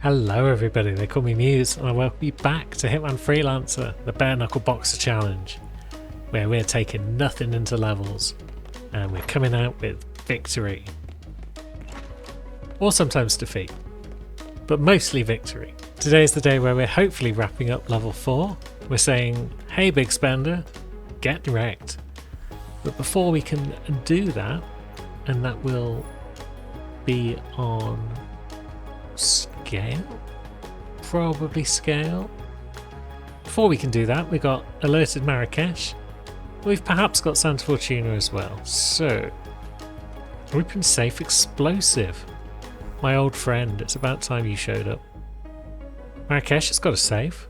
Hello everybody, they call me Muse and I welcome you back to Hitman Freelancer, the Bare Knuckle Boxer Challenge, where we're taking nothing into levels and we're coming out with victory. Or sometimes defeat, but mostly victory. Today is the day where we're hopefully wrapping up level 4. We're saying, hey big spender, get wrecked. But before we can do that, and that will be on scale? Probably scale. Before we can do that, we got Alerted Marrakesh. We've perhaps got Santa Fortuna as well. So, Open Safe Explosive. My old friend, it's about time you showed up. Marrakesh has got a safe.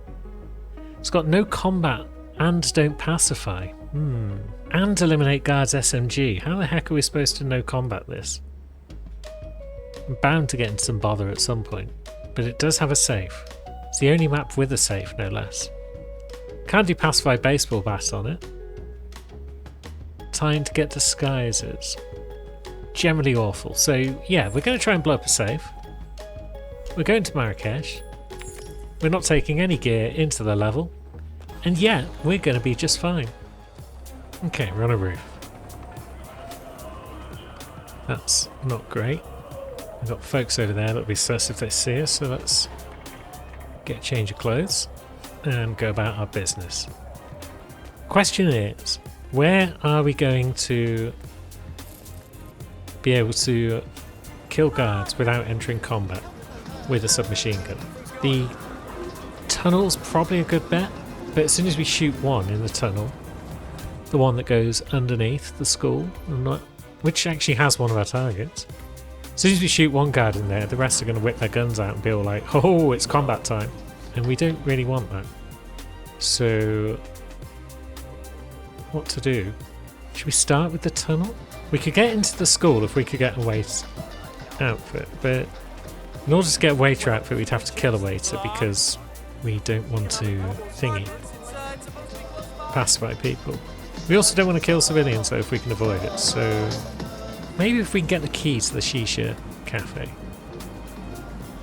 It's got no combat and don't pacify. And eliminate guards SMG. How the heck are we supposed to no combat this? I'm bound to get into some bother at some point, but it does have a safe. It's the only map with a safe, no less. Can't do pacify baseball bat on it. Time to get disguises. Generally awful. So yeah, we're going to try and blow up a safe. We're going to Marrakesh. We're not taking any gear into the level. And yet, we're going to be just fine. Okay, we're on a roof. That's not great. We've got folks over there that'll be sus if they see us, so let's get a change of clothes and go about our business. Question is, where are we going to be able to kill guards without entering combat with a submachine gun? The tunnel's probably a good bet, but as soon as we shoot one in the tunnel, the one that goes underneath the school, which actually has one of our targets, as soon as we shoot one guard in there, the rest are going to whip their guns out and be all like, oh, it's combat time. And we don't really want that. So, what to do? Should we start with the tunnel? We could get into the school if we could get a waiter outfit, but in order to get a waiter outfit, we'd have to kill a waiter because we don't want to pacify people. We also don't want to kill civilians, though, if we can avoid it, so maybe if we can get the key to the Shisha Cafe.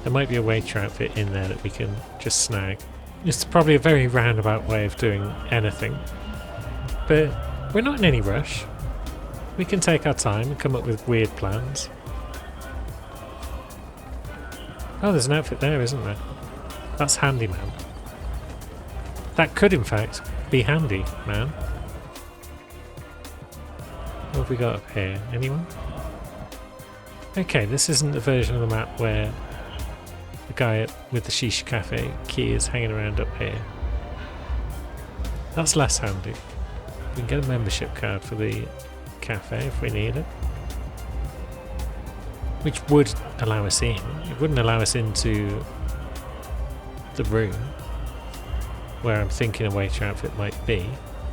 There might be a waiter outfit in there that we can just snag. It's probably a very roundabout way of doing anything, but we're not in any rush. We can take our time and come up with weird plans. Oh, there's an outfit there, isn't there? That's Handyman. That could, in fact, be Handy Man. What have we got up here? Anyone? Okay, this isn't the version of the map where the guy with the Shisha Cafe key is hanging around up here. That's less handy. We can get a membership card for the cafe if we need it. Which would allow us in. It wouldn't allow us into the room where I'm thinking a waiter outfit might be,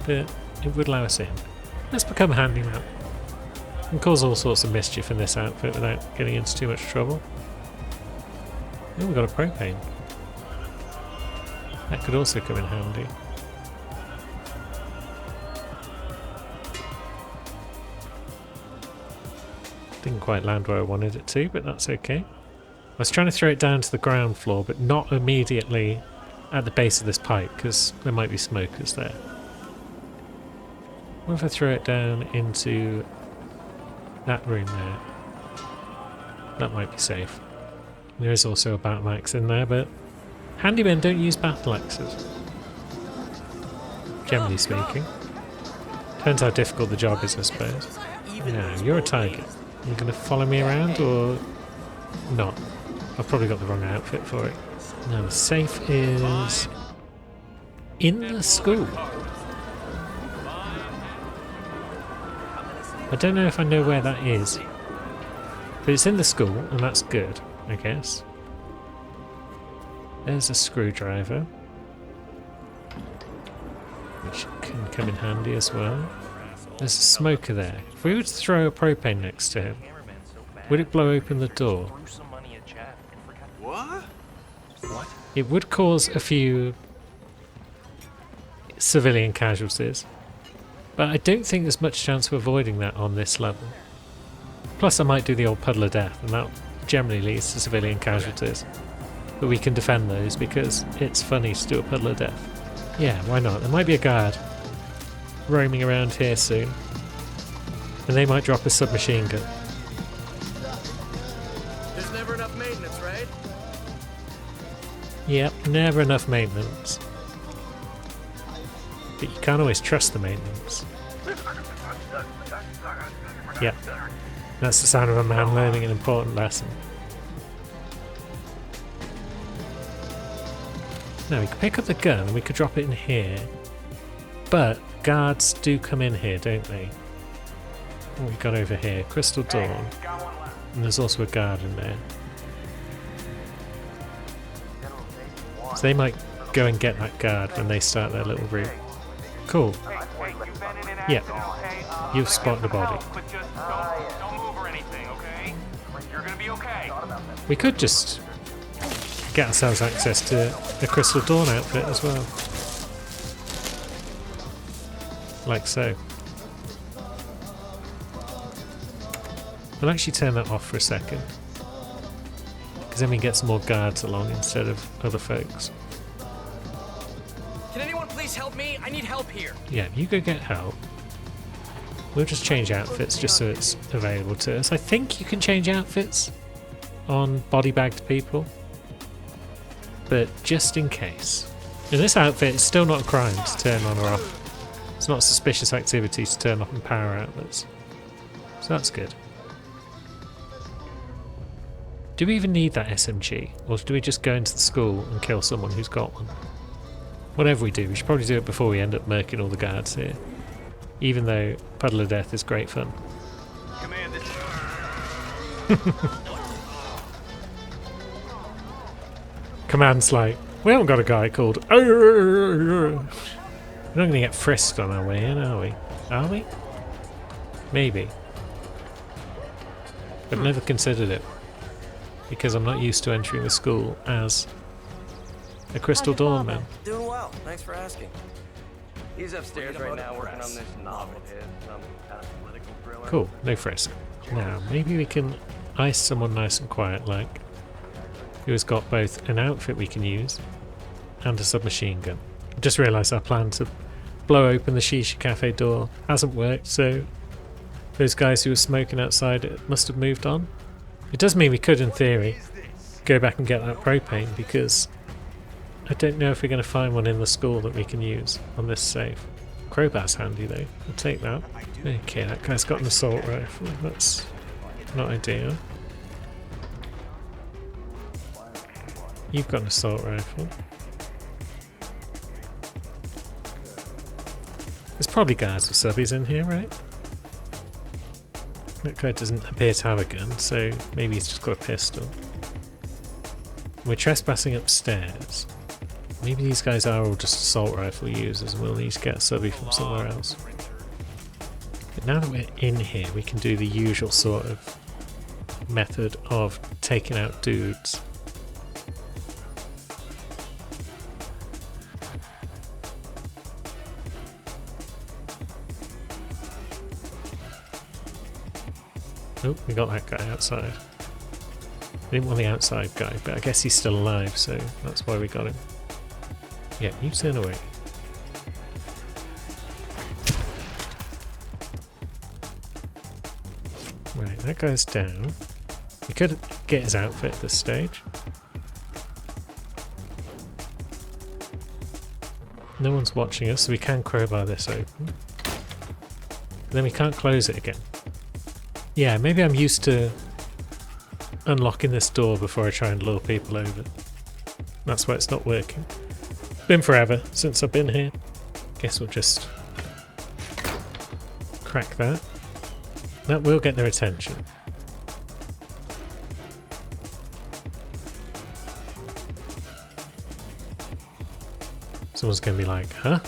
but it would allow us in. Let's become a handyman. And cause all sorts of mischief in this outfit without getting into too much trouble. Oh, we've got a propane. That could also come in handy. Didn't quite land where I wanted it to, but that's okay. I was trying to throw it down to the ground floor, but not immediately at the base of this pipe, because there might be smokers there. What if I throw it down into that room there? That might be safe. There is also a battle axe in there, but handymen don't use battle axes. Generally speaking. Depends how difficult the job is, I suppose. Now, you're a tiger. Are you going to follow me around or not? I've probably got the wrong outfit for it. Now, the safe is in the school. I don't know if I know where that is, but it's in the school, and that's good, I guess. There's a screwdriver, which can come in handy as well. There's a smoker there. If we were to throw a propane next to him, would it blow open the door? What? It would cause a few civilian casualties, but I don't think there's much chance of avoiding that on this level. Plus I might do the old puddle of death, and that generally leads to civilian casualties. But we can defend those because it's funny to do a Puddle of Death. Yeah, why not? There might be a guard roaming around here soon. And they might drop a submachine gun. There's never enough maintenance, right? Yep, never enough maintenance. But you can't always trust the maintenance. Yep. That's the sound of a man learning an important lesson. Now we could pick up the gun and we could drop it in here. But guards do come in here, don't they? What we got over here? Crystal Dawn. And there's also a guard in there. So they might go and get that guard when they start their little route. Cool. Yeah. You've spotted a body. We could just get ourselves access to a Crystal Dawn outfit as well. Like so. We'll actually turn that off for a second. Because then we get some more guards along instead of other folks. Can anyone please help me? I need help here. Yeah, you go get help. We'll just change outfits just so it's available to us. I think you can change outfits on body-bagged people. But just in case. In this outfit, it's still not a crime to turn on or off. It's not suspicious activity to turn off and power outlets. So that's good. Do we even need that SMG? Or do we just go into the school and kill someone who's got one? Whatever we do, we should probably do it before we end up murking all the guards here. Even though Puddle of Death is great fun. Command this. Command's like, we haven't got a guy called... We're not going to get frisked on our way in, are we? Are we? Maybe. I've never considered it. Because I'm not used to entering the school as a Crystal Dawn man. Doing well. Thanks for asking. He's upstairs right now working on this novel of his, some kind of political thriller. Cool, no frisk. Now, maybe we can ice someone nice and quiet like, who has got both an outfit we can use and a submachine gun. I just realised our plan to blow open the Shisha Cafe door hasn't worked, so those guys who were smoking outside it must have moved on. It does mean we could, in theory, go back and get that propane, because I don't know if we're going to find one in the school that we can use on this safe. Crowbar's handy though, I'll take that. Okay, that guy's got an assault rifle, that's not ideal. You've got an assault rifle. There's probably guards or subbies in here, right? That guy doesn't appear to have a gun, so maybe he's just got a pistol. We're trespassing upstairs. Maybe these guys are all just assault rifle users and we'll need to get a subby from somewhere else. But now that we're in here, we can do the usual sort of method of taking out dudes. Oh, we got that guy outside. We didn't want the outside guy, but I guess he's still alive, so that's why we got him. Yeah, you turn away. Right, that guy's down. We could get his outfit at this stage. No one's watching us, so we can crowbar this open. But then we can't close it again. Yeah, maybe I'm used to unlocking this door before I try and lure people over. That's why it's not working. Been forever since I've been here. Guess we'll just crack that. That will get their attention. Someone's going to be like, huh?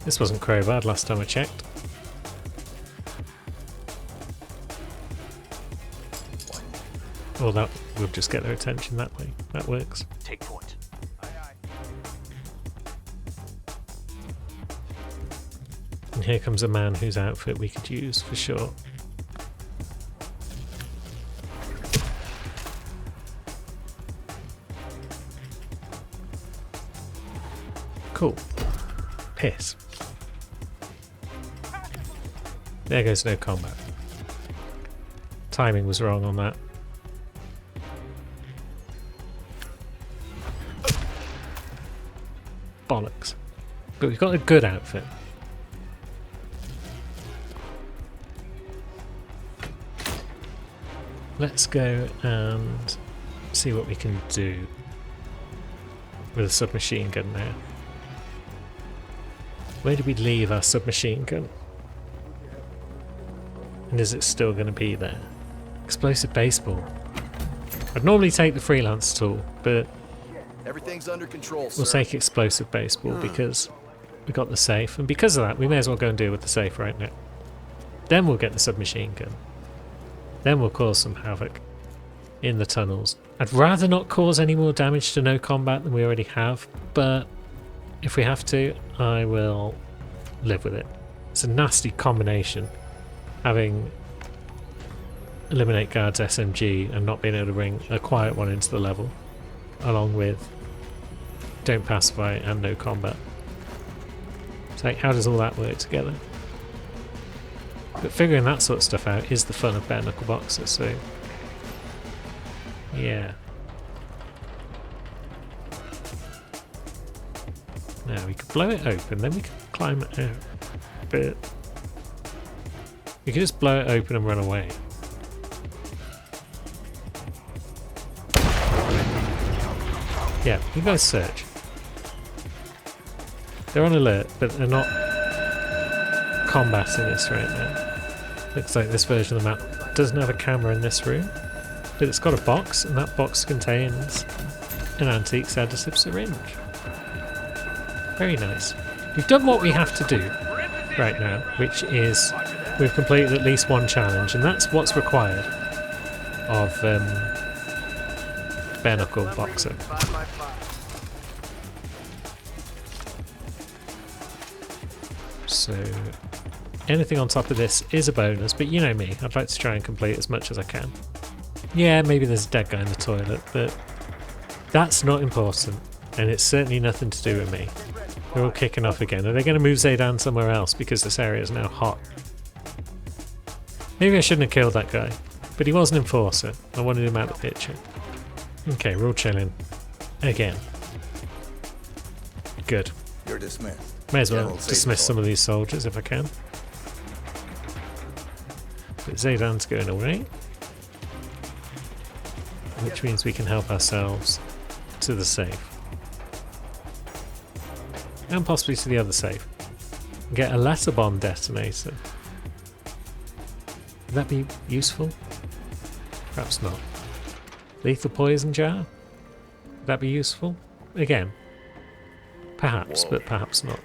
This wasn't crowbarred last time I checked. Or that will just get their attention that way. That works. Take point. And here comes a man whose outfit we could use for sure. Cool. Piss. There goes no combat. Timing was wrong on that. Bollocks. But we've got a good outfit. Let's go and see what we can do with a submachine gun now. Where did we leave our submachine gun? And is it still going to be there? Explosive baseball. I'd normally take the freelance tool, but Everything's under control, we'll sir. take explosive baseball because we got the safe, and because of that we may as well go and deal with the safe right now. Then we'll get the submachine gun. Then we'll cause some havoc in the tunnels. I'd rather not cause any more damage to no combat than we already have, but if we have to, I will live with it. It's a nasty combination, having eliminate guards SMG and not being able to bring a quiet one into the level, along with don't pacify and no combat. So how does all that work together? But figuring that sort of stuff out is the fun of bare knuckle boxer, so yeah. Now we could blow it open, then we could climb it out. But we could just blow it open and run away. Yeah, you guys search. They're on alert, but they're not combating us right now. Looks like this version of the map doesn't have a camera in this room, but it's got a box, and that box contains an antique sedative syringe. Very nice. We've done what we have to do right now, which is we've completed at least one challenge, and that's what's required of bare knuckle boxer. So anything on top of this is a bonus, but you know me, I'd like to try and complete as much as I can. Yeah, maybe there's a dead guy in the toilet, but that's not important, and it's certainly nothing to do with me. They're all kicking off again. Are they going to move Zaydan somewhere else because this area is now hot? Maybe I shouldn't have killed that guy, but he was an enforcer. I wanted him out of the picture. Okay, we're all chilling. Again. Good. You're dismissed. May as well General dismiss some of these soldiers if I can. But Zaydan's going away, which means we can help ourselves to the safe. And possibly to the other safe. Get a letter bomb detonator. Would that be useful? Perhaps not. Lethal poison jar? Would that be useful? Again, perhaps, but perhaps not.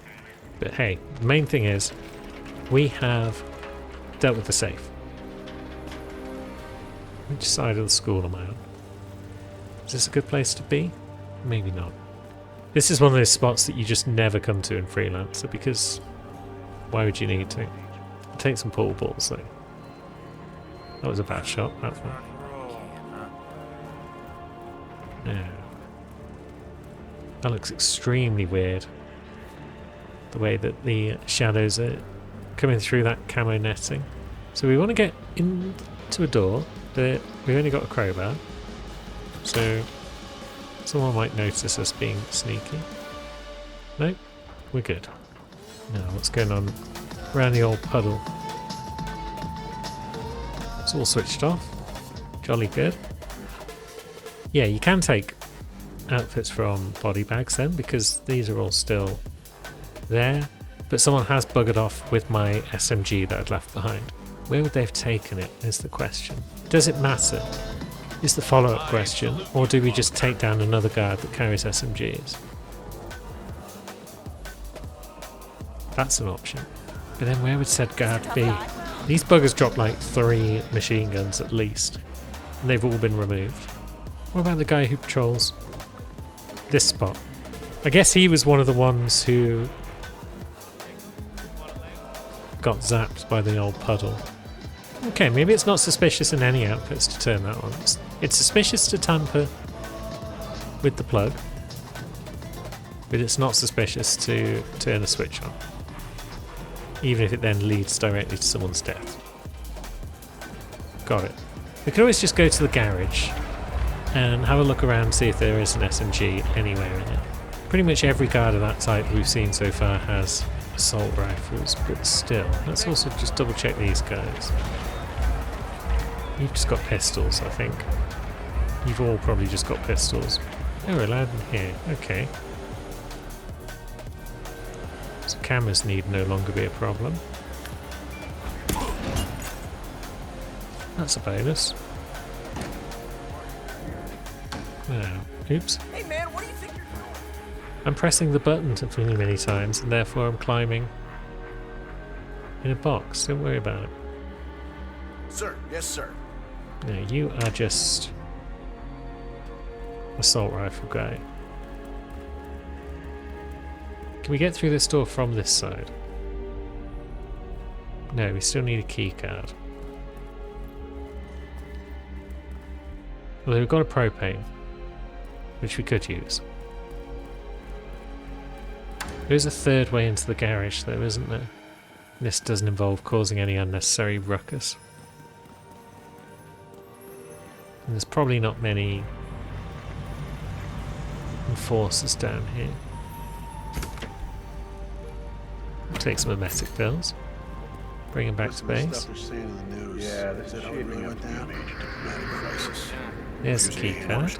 But hey, the main thing is we have dealt with the safe. Which side of the school am I on? Is this a good place to be? Maybe not. This is one of those spots that you just never come to in Freelancer because why would you need to? I'll take some pool balls though. That was a bad shot, that one. No. That looks extremely weird. The way that the shadows are coming through that camo netting. So we want to get into a door, but we've only got a crowbar. So someone might notice us being sneaky. Nope, we're good. Now, what's going on around the old puddle? It's all switched off. Jolly good. Yeah, you can take outfits from body bags then, because these are all still there. But someone has buggered off with my SMG that I'd left behind. Where would they have taken it, is the question. Does it matter? Is the follow-up question, or do we just take down another guard that carries SMGs? That's an option. But then where would said guard be? These buggers dropped like 3 machine guns at least, and they've all been removed. What about the guy who patrols this spot? I guess he was one of the ones who got zapped by the old puddle. Okay, maybe it's not suspicious in any outfits to turn that on. It's suspicious to tamper with the plug. but it's not suspicious to turn the switch on, even if it then leads directly to someone's death. Got it. We could always just go to the garage and have a look around, see if there is an SMG anywhere in it. Pretty much every guard of that type we've seen so far has assault rifles, but still, let's also just double check these guys. You've just got pistols, I think. You've all probably just got pistols. Oh, we're allowed in here. Okay. So cameras need no longer be a problem. That's a bonus. Now, oops. Hey man, what do you think you're doing? I'm pressing the button many, many times, and therefore I'm climbing in a box. Don't worry about it. Sir, yes, sir. No, you are just assault rifle guy. Can we get through this door from this side? No, we still need a key card. Although we've got a propane, which we could use. There's a third way into the garage though, isn't there? This doesn't involve causing any unnecessary ruckus. And there's probably not many enforcers down here. We'll take some emetic pills. Bring them back to base. Yeah, this is shaping up to be a major diplomatic crisis. There's the key card.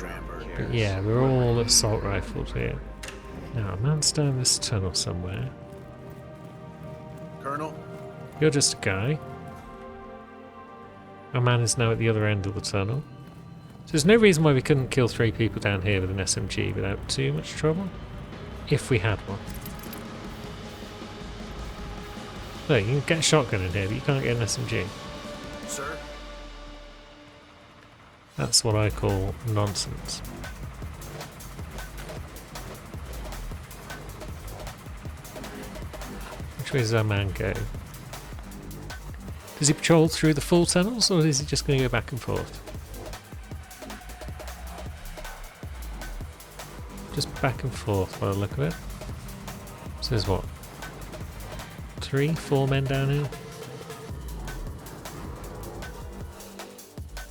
But yeah, we're all assault rifled here. Now, a man's down this tunnel somewhere. Colonel? You're just a guy. Our man is now at the other end of the tunnel. So there's no reason why we couldn't kill 3 people down here with an SMG without too much trouble. If we had one. Look, you can get a shotgun in here, but you can't get an SMG. Sir? That's what I call nonsense. Which way does our man go? Does he patrol through the full tunnels, or is he just going to go back and forth? Just back and forth by the look of it. So there's what? 3, 4 men down here?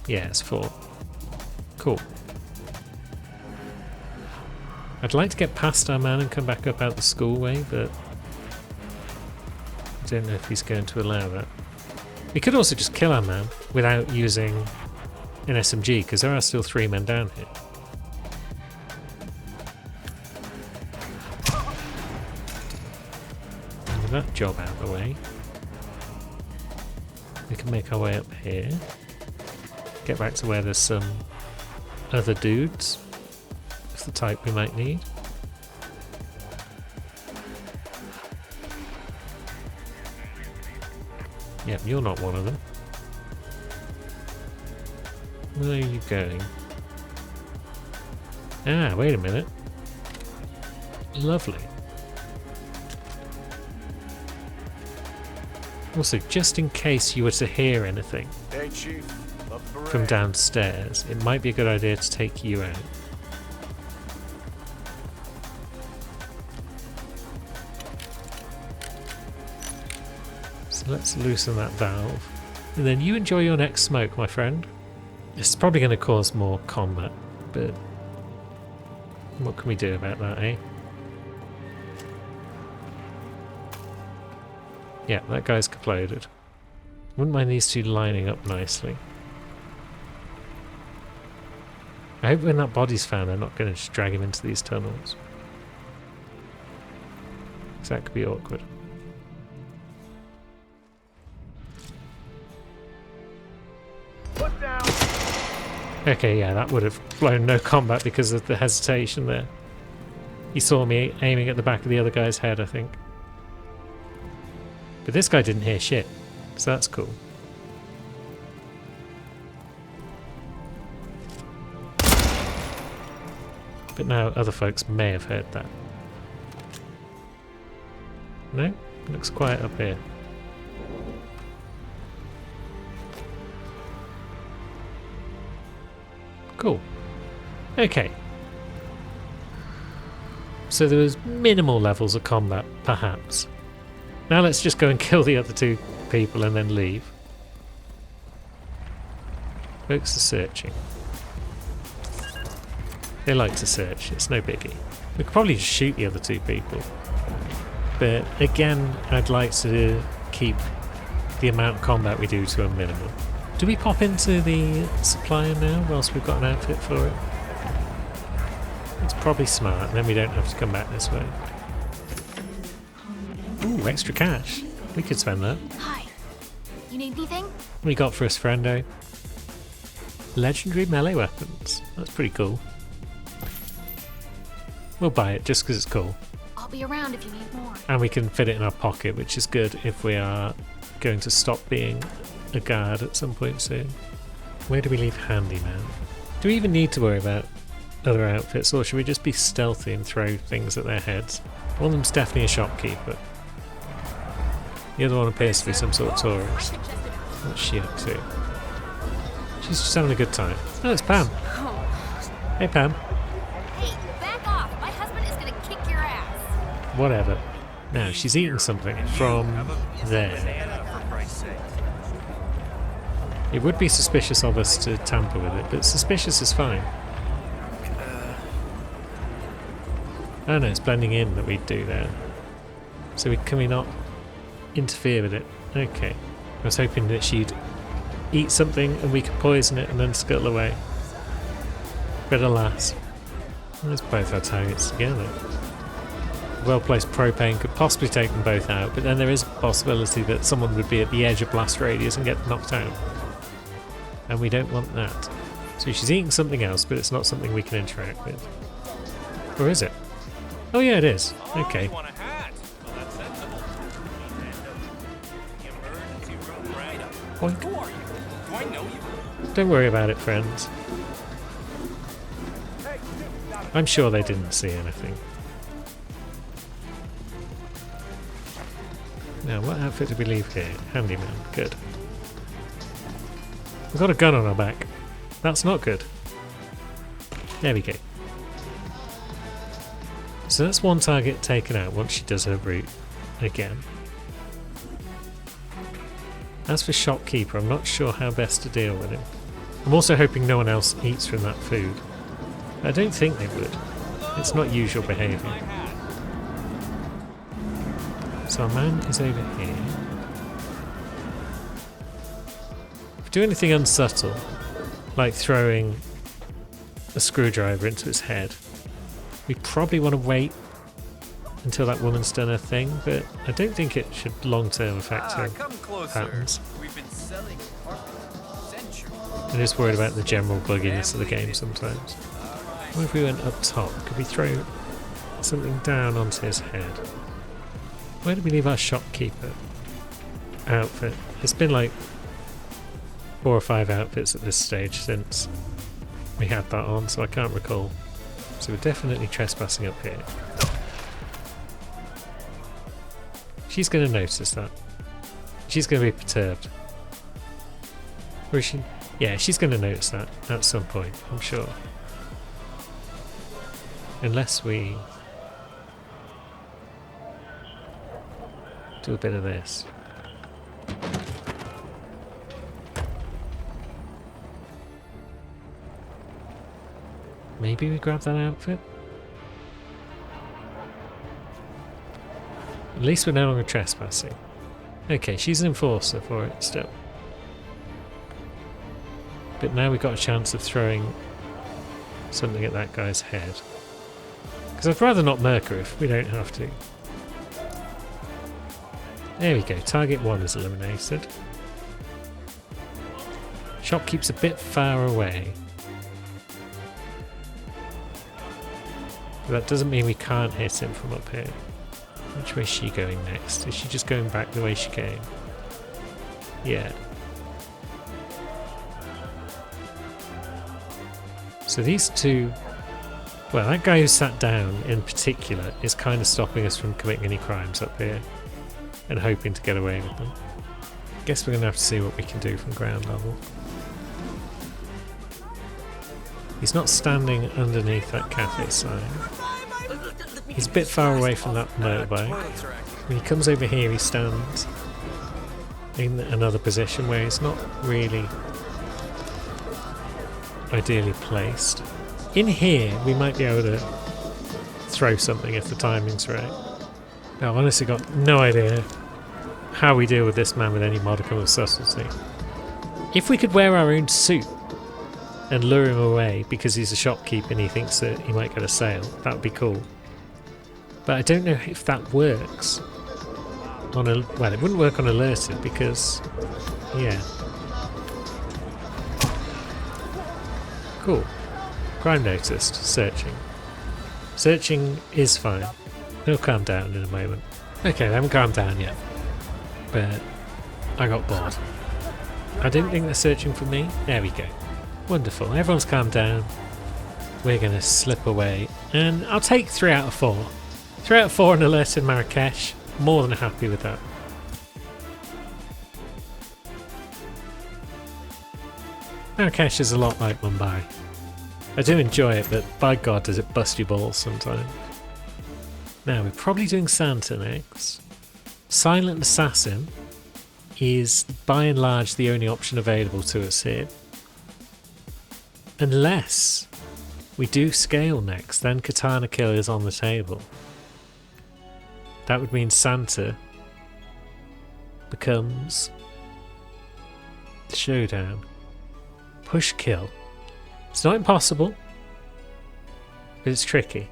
Yeah, it's 4. Cool. I'd like to get past our man and come back up out the school way, but I don't know if he's going to allow that. We could also just kill our man without using an SMG, because there are still 3 men down here. And with that job out of the way, we can make our way up here. Get back to where there's some other dudes. It's the type we might need. Yep, you're not one of them. Where are you going? Ah, wait a minute. Lovely. Also, just in case you were to hear anything Hey, Chief. Love the parade. from downstairs, it might be a good idea to take you out. So let's loosen that valve. And then you enjoy your next smoke, my friend. This is probably going to cause more combat, but what can we do about that, eh? Yeah, that guy's exploded. Wouldn't mind these two lining up nicely. I hope when that body's found, they're not going to just drag him into these tunnels. 'Cause that could be awkward. Put down! Okay, yeah, that would have blown no combat because of the hesitation there. He saw me aiming at the back of the other guy's head, I think. But this guy didn't hear shit, so that's cool. But now other folks may have heard that. No? Looks quiet up here. Cool. Okay. So there was minimal levels of combat, perhaps. Now let's just go and kill the other two people and then leave. Folks are searching. They like to search, it's no biggie. We could probably just shoot the other two people. But again, I'd like to keep the amount of combat we do to a minimum. Do we pop into the supplier now whilst we've got an outfit for it? It's probably smart, and then we don't have to come back this way. Ooh, extra cash. We could spend that. Hi. You need anything? What we got for us, friendo? Legendary melee weapons. That's pretty cool. We'll buy it just because it's cool. I'll be around if you need more. And we can fit it in our pocket, which is good if we are going to stop being a guard at some point soon. Where do we leave Handyman? Do we even need to worry about other outfits, or should we just be stealthy and throw things at their heads? One of them's definitely a shopkeeper. The other one appears to be some sort of tourist. What's she up to? She's just having a good time. Oh, it's Pam. Hey, Pam. Hey, back off. My husband is gonna kick your ass. Whatever. Now, she's eating something from there. It would be suspicious of us to tamper with it, but suspicious is fine. Oh no, it's blending in that we'd do there. So can we not interfere with it? Okay. I was hoping that she'd eat something and we could poison it and then scuttle away. But alas. Let's both our targets together. Well-placed propane could possibly take them both out, but then there is a possibility that someone would be at the edge of blast radius and get knocked out. And we don't want that. So she's eating something else, but it's not something we can interact with. Or is it? Oh yeah, it is. Okay. Boink. Don't worry about it, friends. I'm sure they didn't see anything. Now, what outfit did we leave here? Handyman. Good. We've got a gun on our back. That's not good. There we go. So that's one target taken out once she does her route again. As for Shopkeeper, I'm not sure how best to deal with him. I'm also hoping no one else eats from that food. I don't think they would. It's not usual behaviour. So our man is over here. If we do anything unsubtle, like throwing a screwdriver into his head, we probably want to wait until that woman's done her thing, but I don't think it should long-term affect her patterns. We've been selling centuries. I'm just worried about the general bugginess of the game sometimes. What if we went up top? Could we throw something down onto his head? Where did we leave our shopkeeper outfit? It's been like 4 or 5 outfits at this stage since we had that on, so I can't recall. So we're definitely trespassing up here. She's going to notice that. She's going to be perturbed. Or is she? Yeah, she's going to notice that at some point, I'm sure. Unless we do a bit of this. Maybe we grab that outfit? At least we're no longer trespassing. Okay, she's an enforcer for it still. But now we've got a chance of throwing something at that guy's head. Because I'd rather not murk her if we don't have to. There we go, target 1 is eliminated. Shopkeeper's a bit far away. But that doesn't mean we can't hit him from up here. Which way is she going next? Is she just going back the way she came? Yeah. So these two... Well, that guy who sat down in particular is kind of stopping us from committing any crimes up here. And hoping to get away with them. Guess we're going to have to see what we can do from ground level. He's not standing underneath that cafe sign. He's a bit far away from that motorbike. Toilets are acting. When he comes over here, he stands in another position where he's not really ideally placed. In here, we might be able to throw something if the timing's right. Now, I've honestly got no idea how we deal with this man with any modicum of subtlety. If we could wear our own suit and lure him away because he's a shopkeeper and he thinks that he might get a sale, that would be cool. But I don't know if that works on a... well, it wouldn't work on alerted because... yeah. Cool. Crime noticed. Searching. Searching is fine. He'll calm down in a moment. Okay, they haven't calmed down yet. But I got bored. I didn't think they're searching for me. There we go. Wonderful. Everyone's calmed down. We're going to slip away. And I'll take 3 out of 4. 3 out of 4 on alerted Marrakesh. More than happy with that. Marrakesh is a lot like Mumbai. I do enjoy it, but by God does it bust your balls sometimes. Now, we're probably doing Santa next. Silent Assassin is by and large the only option available to us here. Unless we do Scale next, then Katana Kill is on the table. That would mean Santa becomes the showdown. Push Kill. It's not impossible, but it's tricky.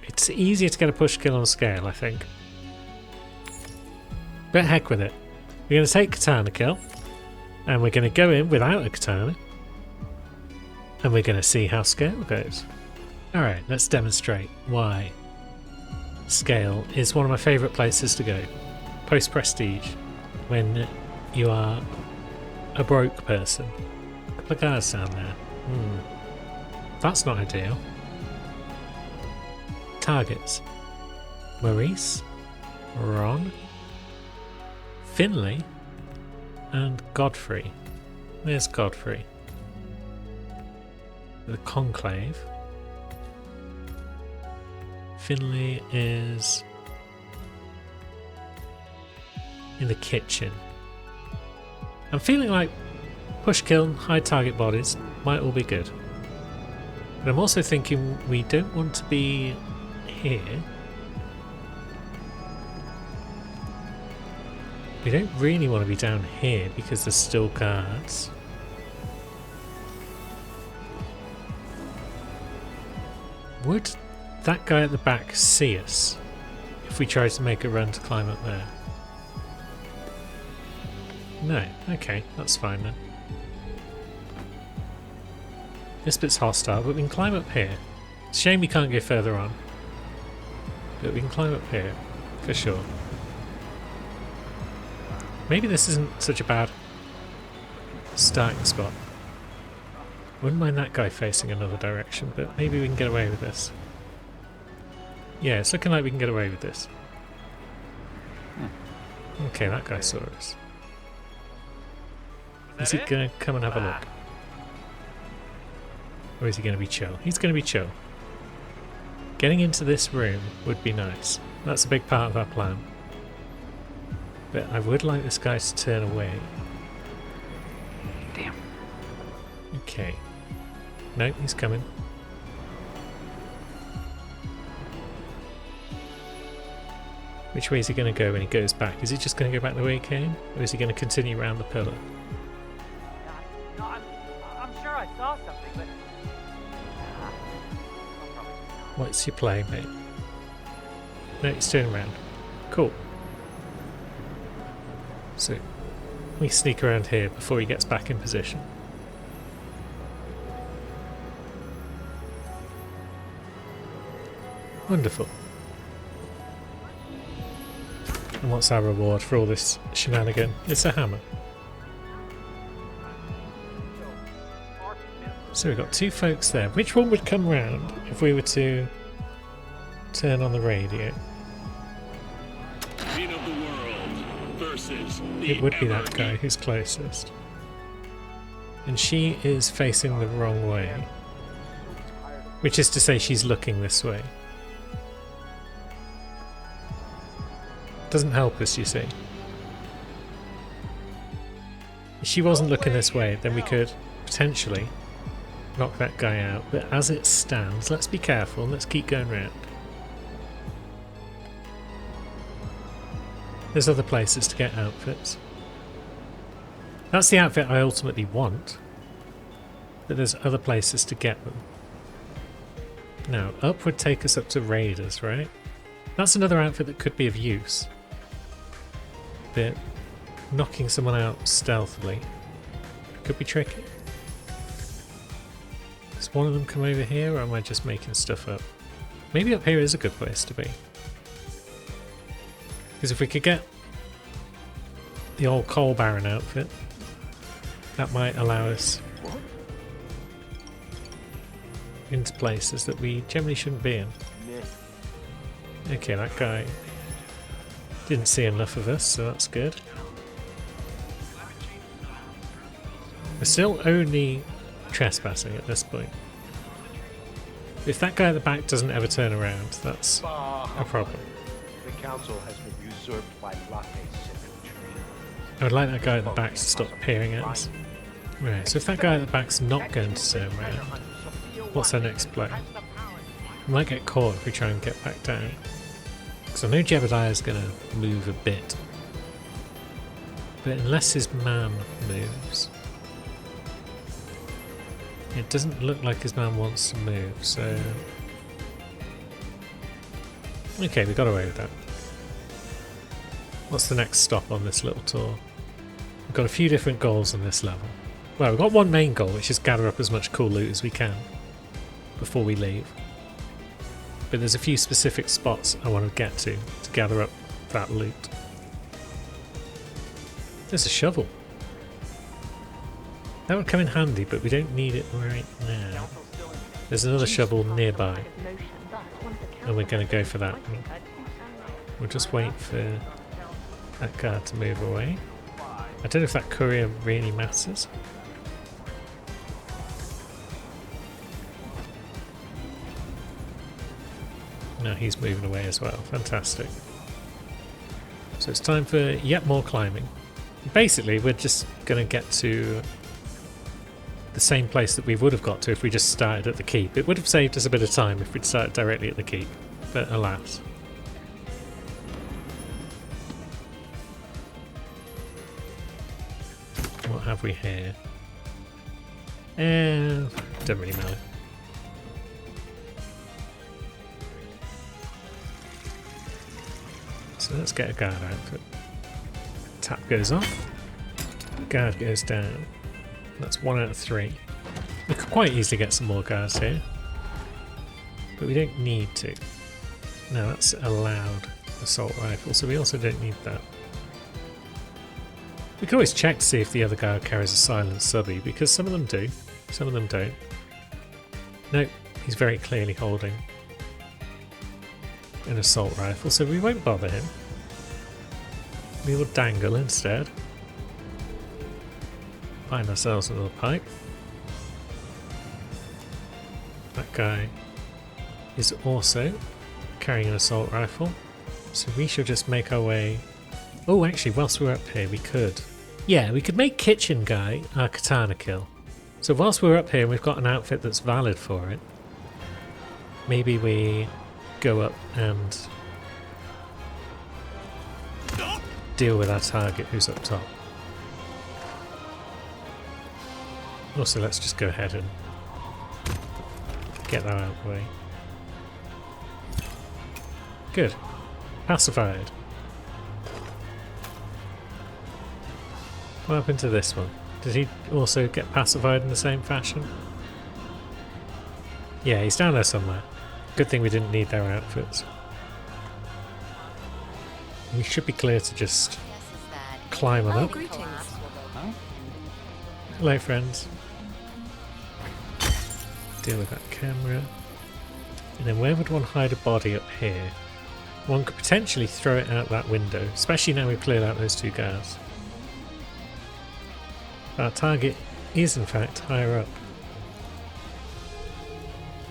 It's easier to get a push kill on Scale, I think. But heck with it. We're going to take Katana Kill, and we're going to go in without a katana, and we're going to see how Scale goes. Alright, let's demonstrate why Scale is one of my favourite places to go. Post-Prestige, when you are a broke person. A couple of guys down there. That's not ideal. Targets. Maurice, Ron, Finley, and Godfrey. There's Godfrey. The Conclave. Finley is in the kitchen. I'm feeling like push kill, high target bodies might all be good. But I'm also thinking we don't want to be here. We don't really want to be down here because there's still guards. Would that guy at the back see us if we tried to make a run to climb up there? No. Okay, that's fine then. This bit's hostile, but we can climb up here. It's a shame we can't go further on. But we can climb up here, for sure. Maybe this isn't such a bad starting spot. Wouldn't mind that guy facing another direction, but maybe we can get away with this. Yeah, it's looking like we can get away with this. Okay, that guy saw us. Is he gonna come and have a look? Or is he gonna be chill? He's gonna be chill. Getting into this room would be nice. That's a big part of our plan. But I would like this guy to turn away. Damn. Okay. No, he's coming. Which way is he going to go when he goes back? Is he just going to go back the way he came? Or is he going to continue around the pillar? No, I'm sure I saw something, but... What's your play, mate? No, he's turning around. Cool. So, we sneak around here before he gets back in position. Wonderful. And what's our reward for all this shenanigan? It's a hammer. So we've got 2 folks there. Which one would come round if we were to turn on the radio? Queen of the world versus the It would be that guy who's closest. And she is facing the wrong way. Which is to say she's looking this way. Doesn't help us, you see. If she wasn't looking this way, then we could potentially knock that guy out. But as it stands, let's be careful and let's keep going round. There's other places to get outfits. That's the outfit I ultimately want. But there's other places to get them. Now, up would take us up to Raiders, right? That's another outfit that could be of use. But knocking someone out stealthily could be tricky. Does one of them come over here, or am I just making stuff up? Maybe up here is a good place to be. Because if we could get the old Coal Baron outfit, that might allow us into places that we generally shouldn't be in. Okay, that guy didn't see enough of us, so that's good. We're still only trespassing at this point. If that guy at the back doesn't ever turn around, that's a problem. The council has been usurped by Latte Secretary. I would like that guy at the back to stop peering at us. Right, so if that guy at the back's not going to turn around, what's our next play? We might get caught if we try and get back down. Because I know Jebediah is going to move a bit. But unless his man moves, it doesn't look like his man wants to move, so... Okay, we got away with that. What's the next stop on this little tour? We've got a few different goals on this level. Well, we've got one main goal, which is gather up as much cool loot as we can before we leave. But there's a few specific spots I want to get to gather up that loot. There's a shovel. That would come in handy, but we don't need it right now. There's another shovel nearby, and we're going to go for that one. We'll just wait for that guard to move away. I don't know if that courier really matters. No, he's moving away as well. Fantastic. So it's time for yet more climbing. Basically, we're just going to get to the same place that we would have got to if we just started at the keep. It would have saved us a bit of time if we'd started directly at the keep, but alas. What have we here? Doesn't really matter. So let's get a guard outfit. Tap goes off. Guard goes down. That's 1 out of 3. We could quite easily get some more guards here, but we don't need to. No, that's a loud assault rifle, so we also don't need that. We can always check to see if the other guard carries a silent subby, because some of them do, some of them don't. Nope, he's very clearly holding an assault rifle, so we won't bother him. We will dangle instead. Find ourselves another pipe. That guy is also carrying an assault rifle, so we shall just make our way. Oh, actually, whilst we're up here, we could. Yeah, we could make Kitchen Guy our katana kill. So whilst we're up here and we've got an outfit that's valid for it, maybe we go up and deal with our target who's up top. Also, let's just go ahead and get that out of the way. Good. Pacified. What happened to this one? Did he also get pacified in the same fashion? Yeah, he's down there somewhere. Good thing we didn't need their outfits. We should be clear to just climb on up. Hello, friends. Deal with that camera. And then where would one hide a body up here? One could potentially throw it out that window, especially now we've cleared out those 2 guards. Our target is in fact higher up.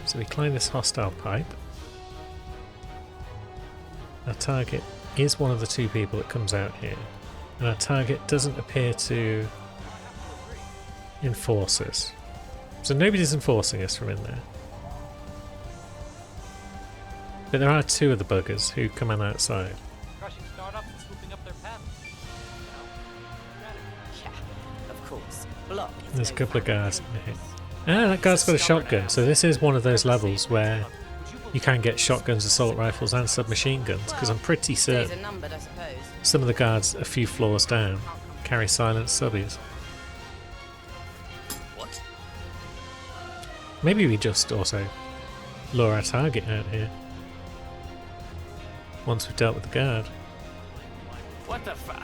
So we climb this hostile pipe. Our target is one of the two people that comes out here. And our target doesn't appear to enforce us. So nobody's enforcing us from in there. But there are two of the buggers who come on outside. Crushing startups and swooping up their patents. Yeah, of course. Block is There's a no couple of fun. guards in here. Ah, that guard's got a shotgun. So this is one of those levels where you can get shotguns, assault rifles and submachine guns. Because I'm pretty Days certain are numbered, I suppose. some of the guards a few floors down carry silenced subbies. What? Maybe we just also lure our target out here once we've dealt with the guard. What the fuck?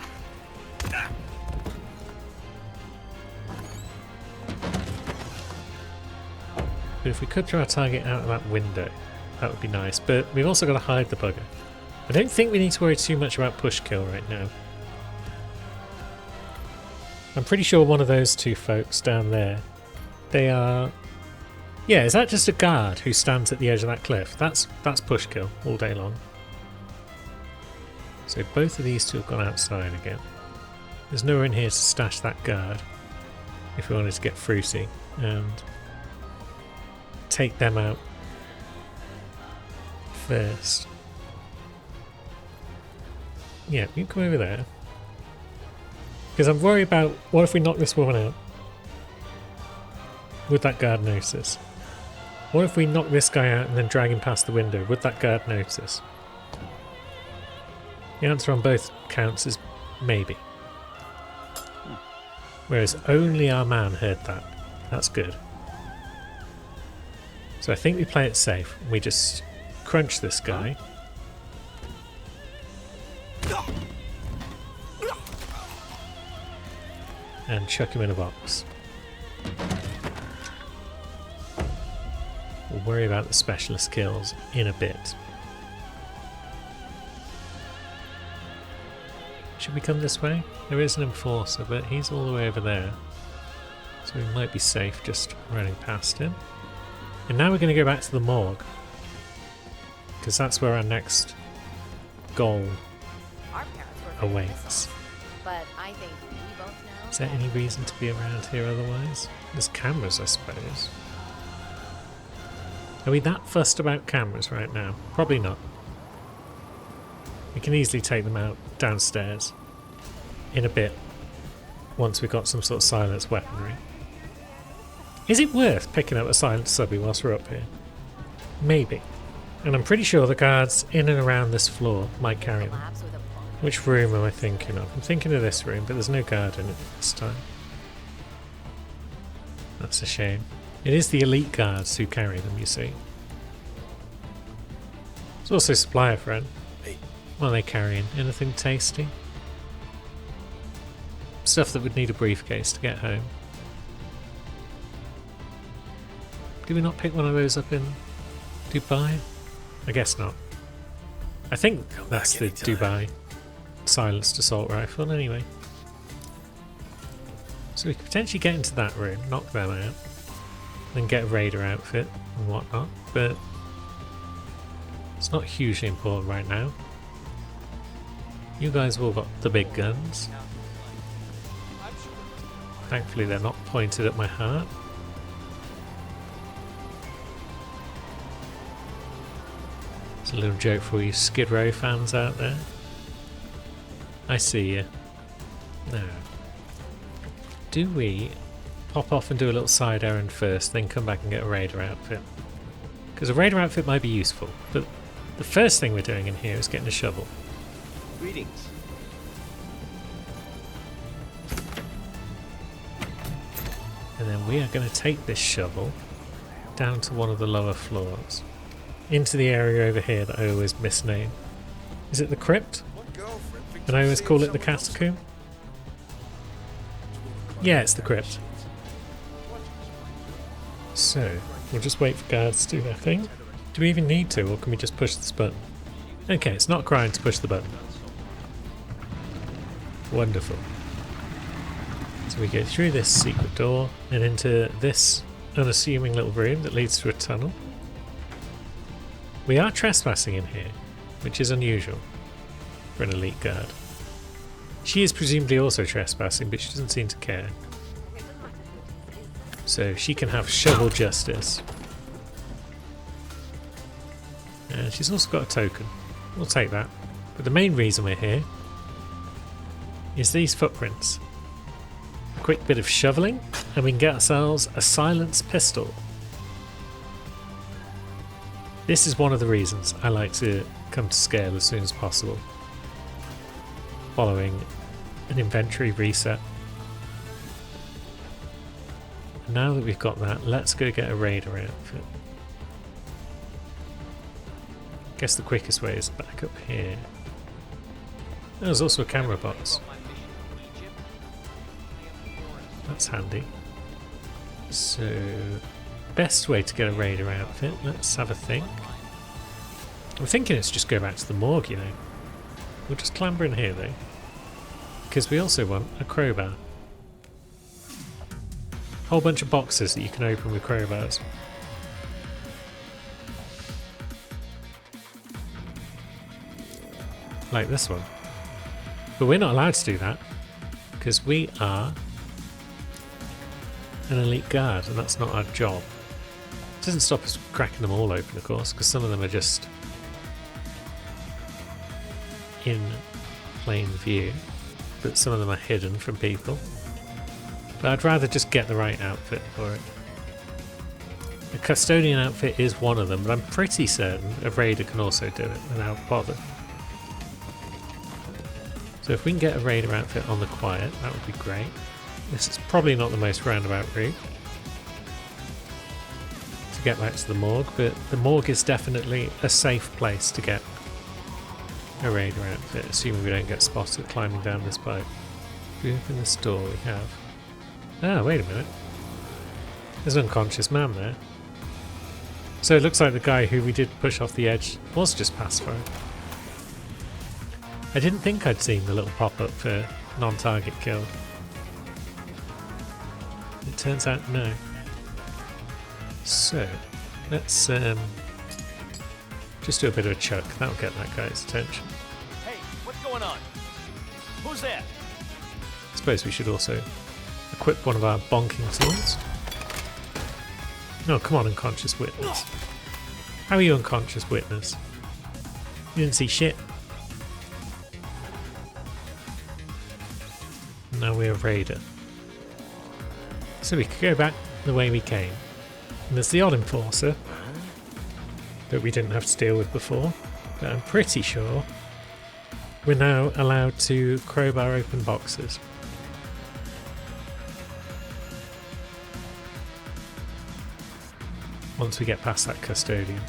But if we could throw our target out of that window, that would be nice. But we've also got to hide the bugger. I don't think we need to worry too much about push kill right now. I'm pretty sure one of those two folks down there, they are... Yeah, is that just a guard who stands at the edge of that cliff? That's push kill all day long. So both of these two have gone outside again. There's nowhere in here to stash that guard if we wanted to get fruity and take them out first. Yeah, you can come over there. Because I'm worried about, what if we knock this woman out? Would that guard notice? What if we knock this guy out and then drag him past the window? Would that guard notice? The answer on both counts is maybe. Whereas only our man heard that. That's good. So I think we play it safe. We just crunch this guy. And chuck him in a box. We'll worry about the specialist kills in a bit. Should we come this way? There is an enforcer, but he's all the way over there. So we might be safe just running past him. And now we're going to go back to the morgue. Because that's where our next goal Our parents were very awaits. dishonest, but I think we both know. Is there any reason to be around here otherwise? There's cameras, I suppose. Are we that fussed about cameras right now? Probably not. We can easily take them out downstairs in a bit once we've got some sort of silenced weaponry. Is it worth picking up a silenced subby whilst we're up here? Maybe. And I'm pretty sure the guards in and around this floor might carry them. Labs with a bomb. Which room am I thinking of? I'm thinking of this room, but there's no guard in it this time. That's a shame. It is the elite guards who carry them, you see. There's also supplier friend. What are they carrying? Anything tasty? Stuff that would need a briefcase to get home. Did we not pick one of those up in Dubai? I guess not. I think that's the Dubai silenced assault rifle anyway. So we could potentially get into that room, knock them out, then get a raider outfit and whatnot, but it's not hugely important right now. You guys have all got the big guns. Thankfully they're not pointed at my heart. It's a little joke for all you Skid Row fans out there. I see you. Now, do we pop off and do a little side errand first, then come back and get a raider outfit? Because a raider outfit might be useful, but the first thing we're doing in here is getting a shovel. Greetings. And then we are going to take this shovel down to one of the lower floors. Into the area over here that I always misname. Is it the crypt? And I always call it the catacomb? Yeah, it's the crypt. So, we'll just wait for guards to do their thing. Do we even need to, or can we just push this button? Okay, it's not crying to push the button. Wonderful. So we go through this secret door and into this unassuming little room that leads to a tunnel. We are trespassing in here, which is unusual. for an elite guard. She is presumably also trespassing, but she doesn't seem to care. So she can have shovel justice. And she's also got a token. We'll take that. But the main reason we're here is these footprints. A quick bit of shoveling, and we can get ourselves a silenced pistol. This is one of the reasons I like to come to scale as soon as possible, following an inventory reset. And now that we've got that, let's go get a raider outfit. Guess the quickest way is back up here. There's also a camera box. That's handy. So, best way to get a raider outfit, let's have a think. I'm thinking it's just go back to the morgue, you know. We'll just clamber in here though, because we also want a crowbar. Whole bunch of boxes that you can open with crowbars. Like this one. But we're not allowed to do that, because we are an elite guard, and that's not our job. It doesn't stop us cracking them all open, of course, because some of them are just in plain view, but some of them are hidden from people. But I'd rather just get the right outfit for it. A custodian outfit is one of them, but I'm pretty certain a raider can also do it without bother. So if we can get a raider outfit on the quiet, that would be great. This is probably not the most roundabout route to get back to the morgue, but the morgue is definitely a safe place to get a raider outfit, assuming we don't get spotted climbing down this pipe. If we open this door, we have... Ah, wait a minute. There's an unconscious man there. So it looks like the guy who we did push off the edge was just passed by. I didn't think I'd seen the little pop-up for non-target kill. It turns out no. So, let's just do a bit of a chuck. That'll get that guy's attention. Hey, what's going on? Who's there? I suppose we should also equip one of our bonking tools. Oh, come on, unconscious witness. How are you, unconscious witness? You didn't see shit. Now we're a raider. So we could go back the way we came. And there's the odd enforcer that we didn't have to deal with before, but I'm pretty sure we're now allowed to crowbar open boxes. Once we get past that custodian.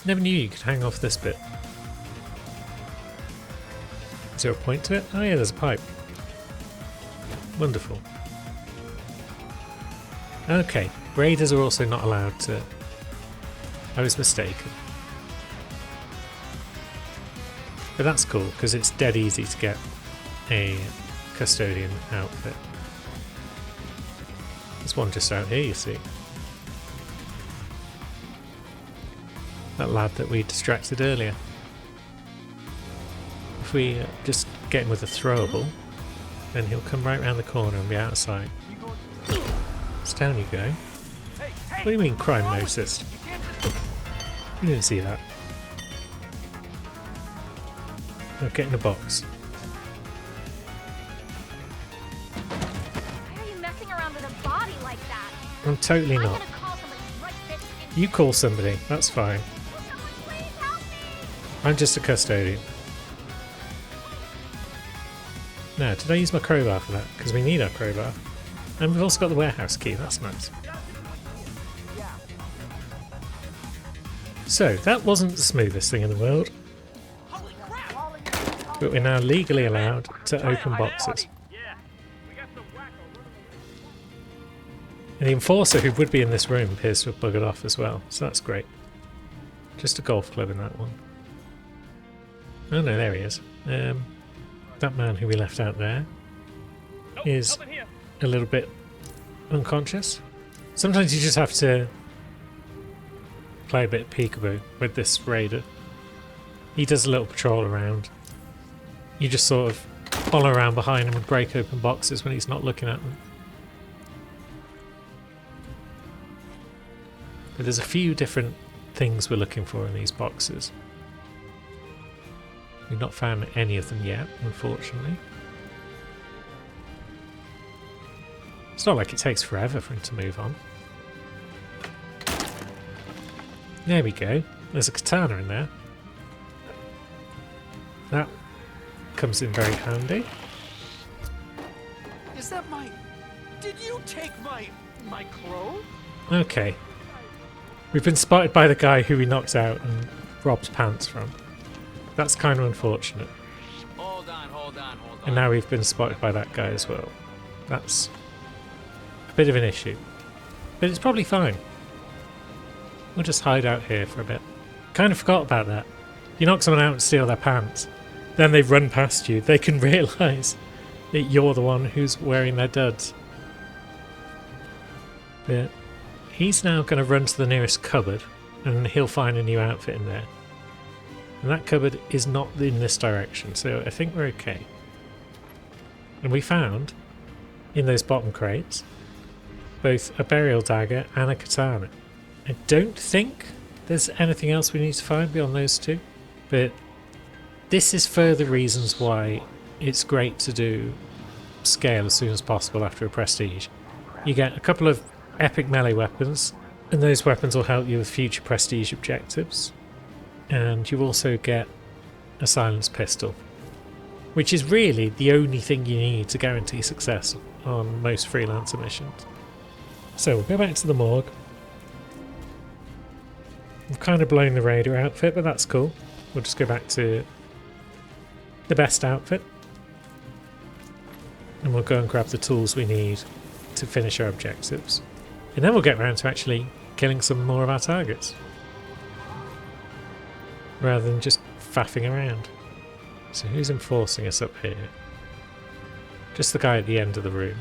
Never knew you could hang off this bit. Is there a point to it? Oh yeah, there's a pipe. Wonderful. Okay, raiders are also not allowed to... I was mistaken. But that's cool, because it's dead easy to get a custodian outfit. There's one just out here, you see. That lad that we distracted earlier. If we just get him with a throwable, then he'll come right round the corner and be out of sight. So down you go. What do you mean crime noticed? You didn't see that. Now get in the box. Why are you messing around with a body like that? I'm totally I'm not. gonna call somebody right this instant. You call somebody, that's fine. Will someone please help me? I'm just a custodian. Now, did I use my crowbar for that? Because we need our crowbar. And we've also got the warehouse key, that's nice. So, that wasn't the smoothest thing in the world. But we're now legally allowed to open boxes. And the enforcer who would be in this room appears to have buggered off as well, so that's great. Just a golf club in that one. Oh no, there he is. That man who we left out there is a little bit unconscious. Sometimes you just have to play a bit of peekaboo with this raider. He does a little patrol around. You just sort of follow around behind him and break open boxes when he's not looking at them. But there's a few different things we're looking for in these boxes. We've not found any of them yet, unfortunately. It's not like it takes forever for him to move on. There we go. There's a katana in there. That comes in very handy. Is that my... Did you take my clothes? Okay. We've been spotted by the guy who we knocked out and robbed pants from. That's kind of unfortunate. Hold on. And now we've been spotted by that guy as well. That's a bit of an issue. But it's probably fine. We'll just hide out here for a bit. Kind of forgot about that. You knock someone out and steal their pants. Then they run past you. They can realise that you're the one who's wearing their duds. But he's now going to run to the nearest cupboard and he'll find a new outfit in there. And that cupboard is not in this direction, so I think we're okay. And we found, in those bottom crates, both a burial dagger and a katana. I don't think there's anything else we need to find beyond those two, but this is further reasons why it's great to do scale as soon as possible after a prestige. You get a couple of epic melee weapons, and those weapons will help you with future prestige objectives. And you also get a silenced pistol, which is really the only thing you need to guarantee success on most freelancer missions. So we'll go back to the morgue. We've kind of blown the raider outfit, but that's cool. We'll just go back to the best outfit. And we'll go and grab the tools we need to finish our objectives. And then we'll get around to actually killing some more of our targets. Rather than just faffing around. So who's enforcing us up here? Just the guy at the end of the room.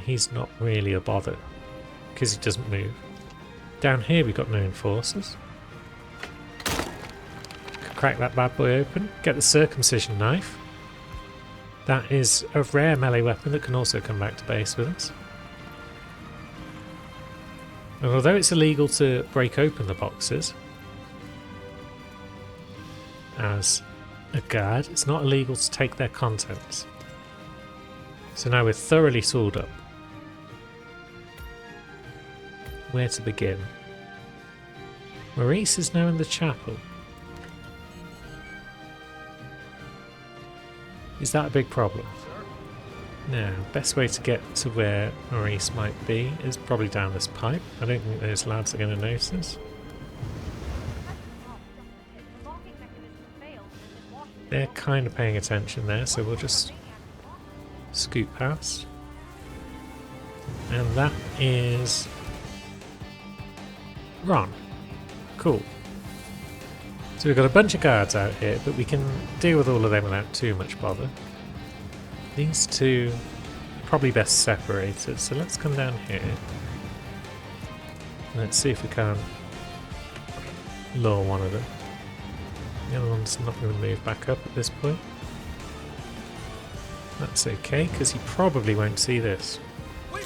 He's not really a bother, because he doesn't move. Down here we've got no enforcers. Could crack that bad boy open, get the circumcision knife. That is a rare melee weapon that can also come back to base with us. And although it's illegal to break open the boxes, as a guard, it's not illegal to take their contents. So now we're thoroughly tooled up. Where to begin? Maurice is now in the chapel. Is that a big problem? No, best way to get to where Maurice might be is probably down this pipe. I don't think those lads are going to notice. They're kind of paying attention there, so we'll just scoot past. And that is Ron. Cool. So we've got a bunch of guards out here, but we can deal with all of them without too much bother. These two are probably best separated, so let's come down here. Let's see if we can lure one of them. The other one's not going to move back up at this point. That's okay, because he probably won't see this. Wait!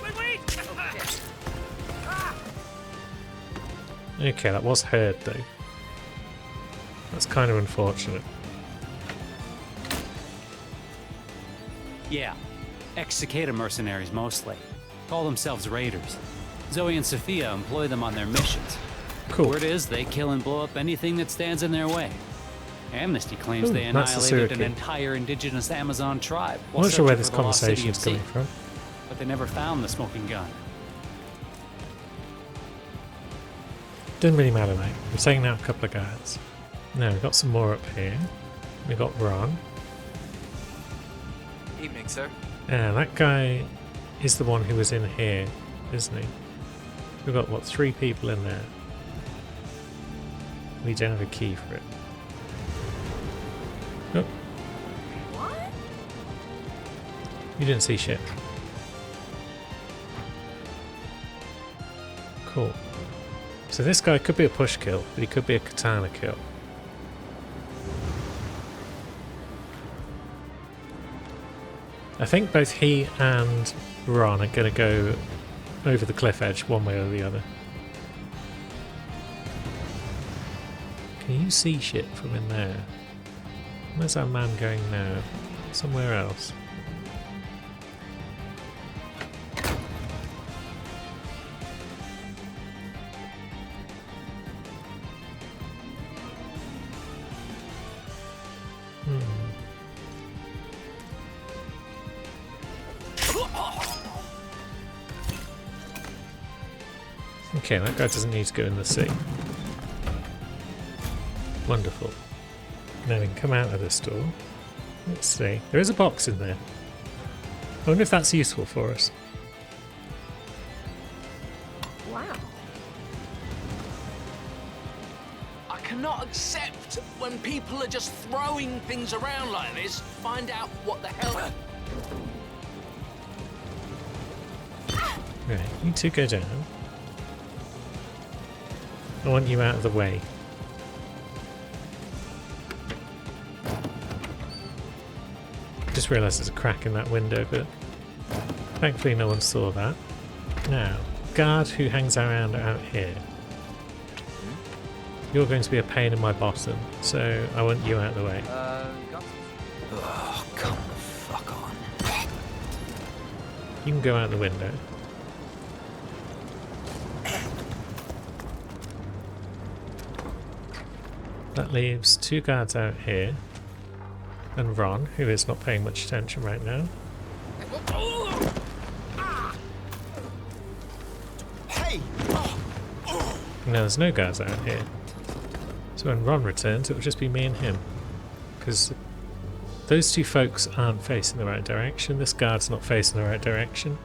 Okay, that was heard though. That's kind of unfortunate. Yeah, ex-Cicada mercenaries mostly. Call themselves raiders. Zoe and Sophia employ them on their missions. Cool. Word is they kill and blow up anything that stands in their way. Amnesty claims Ooh, they that's the annihilated an Suruki. entire indigenous Amazon tribe. I'm while not sure where searching this for the lost city conversation of is coming Seath. from. But they never found the smoking gun. Doesn't really matter now. We're taking out a couple of guards. Now we've got some more up here. We've got Ron. Evening, sir. And that guy is the one who was in here, isn't he? We've got, what, 3 people in there. We don't have a key for it. Oh. What? You didn't see shit. Cool. So this guy could be a push kill, but he could be a katana kill. I think both he and Ron are going to go over the cliff edge one way or the other. Can you see shit from in there? Where's our man going now? Somewhere else. Okay, that guy doesn't need to go in the sea. Wonderful. Now we can come out of this door. Let's see. There is a box in there. I wonder if that's useful for us. Wow. I cannot accept when people are just throwing things around like this. Find out what the hell... Right, you two go down. I want you out of the way. Just realised there's a crack in that window, but thankfully no one saw that. Now, guard who hangs around out here. You're going to be a pain in my bottom, so I want you out of the way. Oh, come the fuck on. You can go out the window. That leaves two guards out here. And Ron, who is not paying much attention right now. Hey! No, there's no guards out here. So when Ron returns, it will just be me and him. Because those two folks aren't facing the right direction. This guard's not facing the right direction.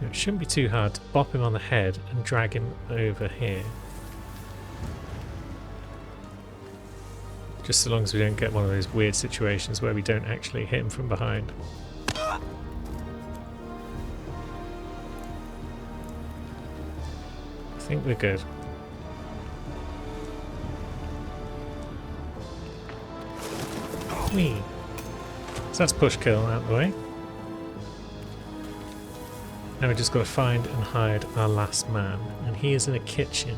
It shouldn't be too hard to bop him on the head and drag him over here. Just so long as we don't get one of those weird situations where we don't actually hit him from behind. I think we're good. Whee! So that's push kill out of the way. Now we just got to find and hide our last man, and he is in a kitchen.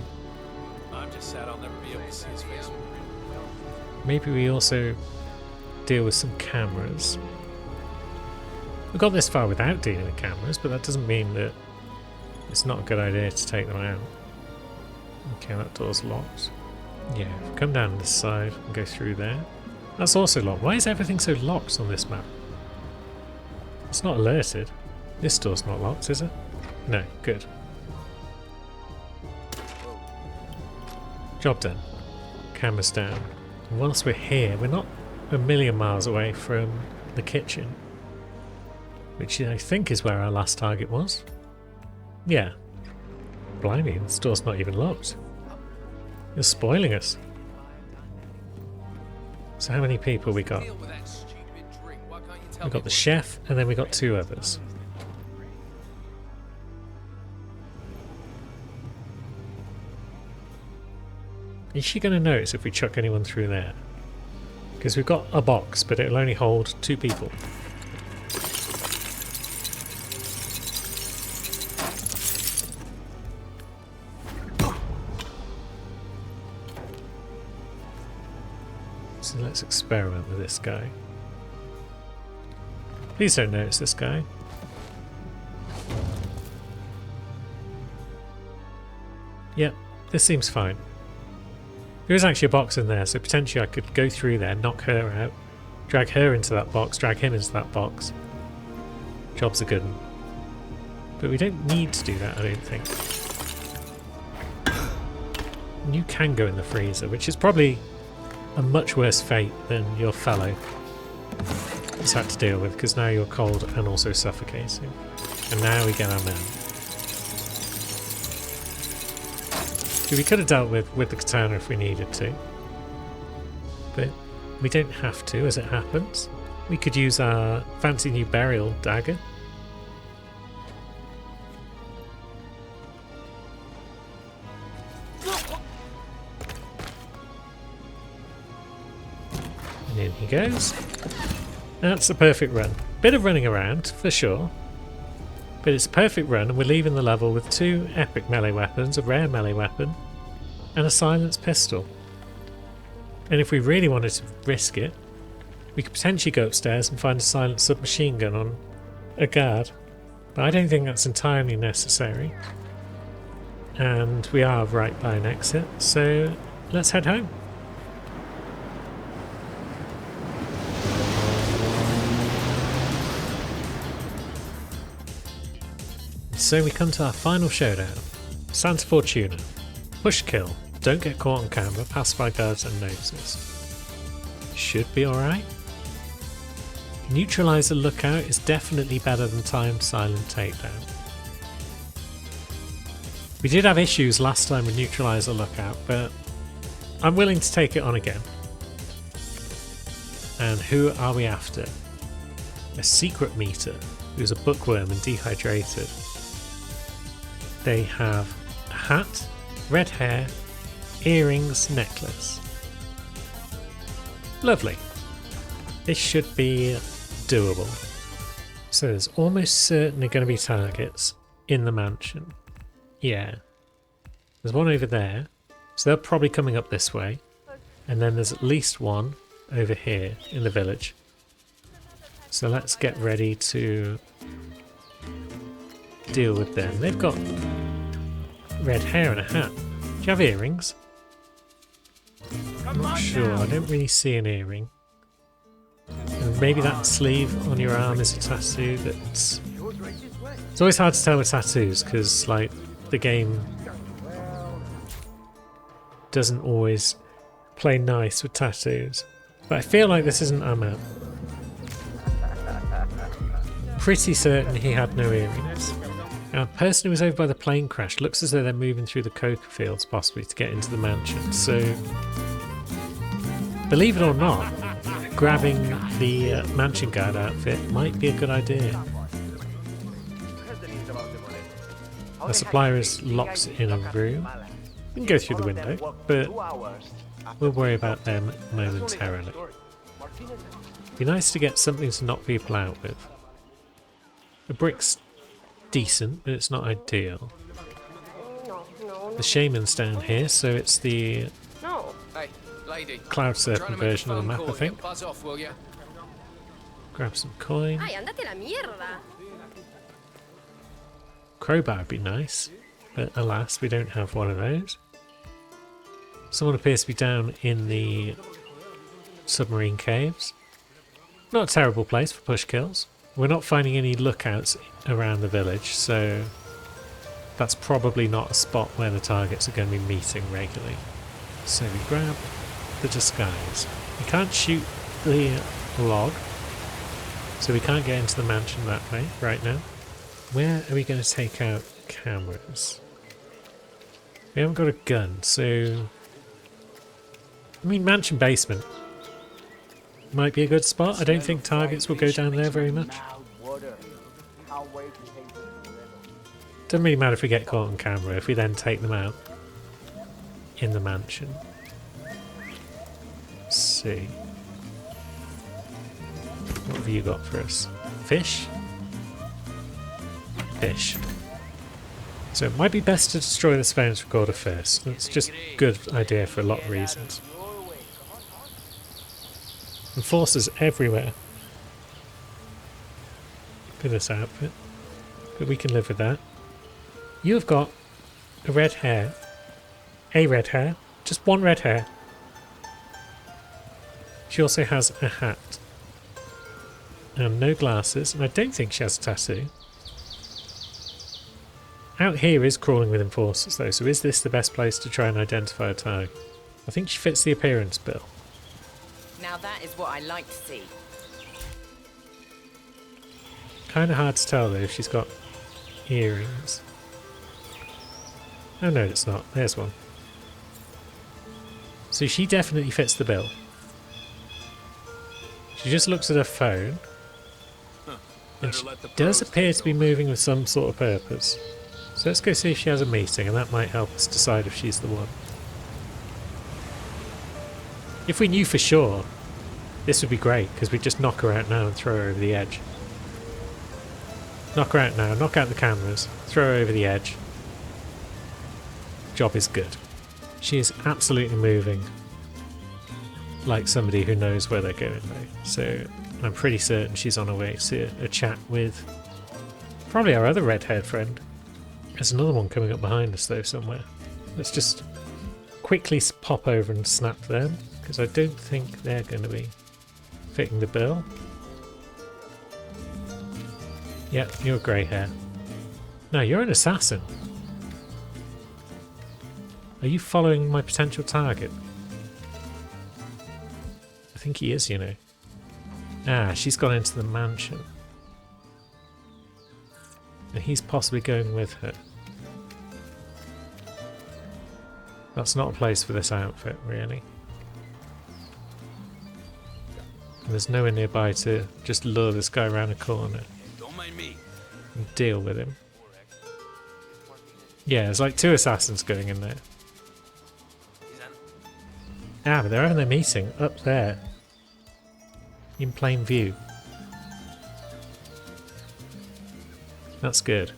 I'm just sad I'll never be able to see his face. Maybe we also deal with some cameras. We got this far without dealing with cameras, but that doesn't mean that it's not a good idea to take them out. Okay, that door's locked. Yeah, if we come down this side and go through there. That's also locked. Why is everything so locked on this map? It's not alerted. This door's not locked, is it? No, good. Job done. Cameras down. And whilst we're here, we're not a million miles away from the kitchen, which I think is where our last target was. Yeah. Blimey, this door's not even locked. You're spoiling us. So how many people we got? We got the chef, and then we got two others. Is she going to notice if we chuck anyone through there? Because we've got a box, but it'll only hold two people. So let's experiment with this guy. Please don't notice this guy. Yep, this seems fine. There is actually a box in there, so potentially I could go through there, knock her out, drag her into that box, drag him into that box. Job's a good one. But we don't need to do that, I don't think. And you can go in the freezer, which is probably a much worse fate than your fellow has had to deal with, because now you're cold and also suffocating. And now we get our man. We could have dealt with the katana if we needed to, but we don't have to as it happens. We could use our fancy new burial dagger. he goes. That's a perfect run. Bit of running around, for sure. But it's a perfect run, and we're leaving the level with 2 epic melee weapons, a rare melee weapon, and a silenced pistol. And if we really wanted to risk it, we could potentially go upstairs and find a silenced submachine gun on a guard. But I don't think that's entirely necessary. And we are right by an exit, so let's head home. So we come to our final showdown. Santa Fortuna. Push kill. Don't get caught on camera. Pass by guards and notices. Should be alright. Neutralizer lookout is definitely better than timed silent takedown. We did have issues last time with neutralizer lookout, but I'm willing to take it on again. And who are we after? A secret meter who's a bookworm and dehydrated. They have a hat, red hair, earrings, necklace. Lovely. This should be doable. So there's almost certainly going to be targets in the mansion. Yeah. There's one over there. So they're probably coming up this way. And then there's at least one over here in the village. So let's get ready to deal with them. They've got red hair and a hat. Do you have earrings? I'm not sure. I don't really see an earring. And maybe that sleeve on your arm is a tattoo. That's... It's always hard to tell with tattoos because, like, the game doesn't always play nice with tattoos. But I feel like this isn't our man. Pretty certain he had no earrings. Now, the person who was over by the plane crash looks as though they're moving through the coca fields possibly to get into the mansion. So, believe it or not, grabbing the mansion guard outfit might be a good idea. The supplier is locked in a room. We can go through the window, but we'll worry about them momentarily. Be nice to get something to knock people out with. The brick's decent, but it's not ideal. The shaman's down here, so it's the Cloud Serpent version of the map, I think. Grab some coin. Crowbar would be nice, but alas, we don't have one of those. Someone appears to be down in the submarine caves. Not a terrible place for push kills. We're not finding any lookouts around the village, so that's probably not a spot where the targets are going to be meeting regularly. So we grab the disguise. We can't shoot the log, so we can't get into the mansion that way right now. Where are we going to take out cameras? We haven't got a gun, so... I mean, mansion basement might be a good spot. I don't think targets will go down there very much. Doesn't really matter if we get caught on camera, if we then take them out in the mansion. Let's see. What have you got for us? Fish? Fish. So it might be best to destroy the surveillance recorder first. That's just a good idea for a lot of reasons. Enforcers everywhere. Look at this outfit. But we can live with that. You have got a red hair. A red hair. Just one red hair. She also has a hat. And no glasses. And I don't think she has a tattoo. Out here is crawling with enforcers though, so is this the best place to try and identify a target? I think she fits the appearance bill. Now that is what I like to see. Kind of hard to tell though if she's got earrings. Oh no, it's not. There's one. So she definitely fits the bill. She just looks at her phone. And she does appear to be moving with some sort of purpose. So let's go see if she has a meeting, and that might help us decide if she's the one. If we knew for sure This would be great, because we just knock her out now and throw her over the edge. Knock her out now, knock out the cameras, throw her over the edge. Job is good. She is absolutely moving like somebody who knows where they're going though. So I'm pretty certain she's on her way to a chat with probably our other red-haired friend. There's another one coming up behind us though somewhere. Let's just quickly pop over and snap them, because I don't think they're going to be fitting the bill. Yep, you're grey hair. No, you're an assassin. Are you following my potential target? I think he is, you know. Ah, she's gone into the mansion. And he's possibly going with her. That's not a place for this outfit, really. And there's nowhere nearby to just lure this guy around a corner. Don't mind me. And deal with him. Yeah, there's like 2 assassins going in there. Ah, but they're having their meeting up there. In plain view. That's good.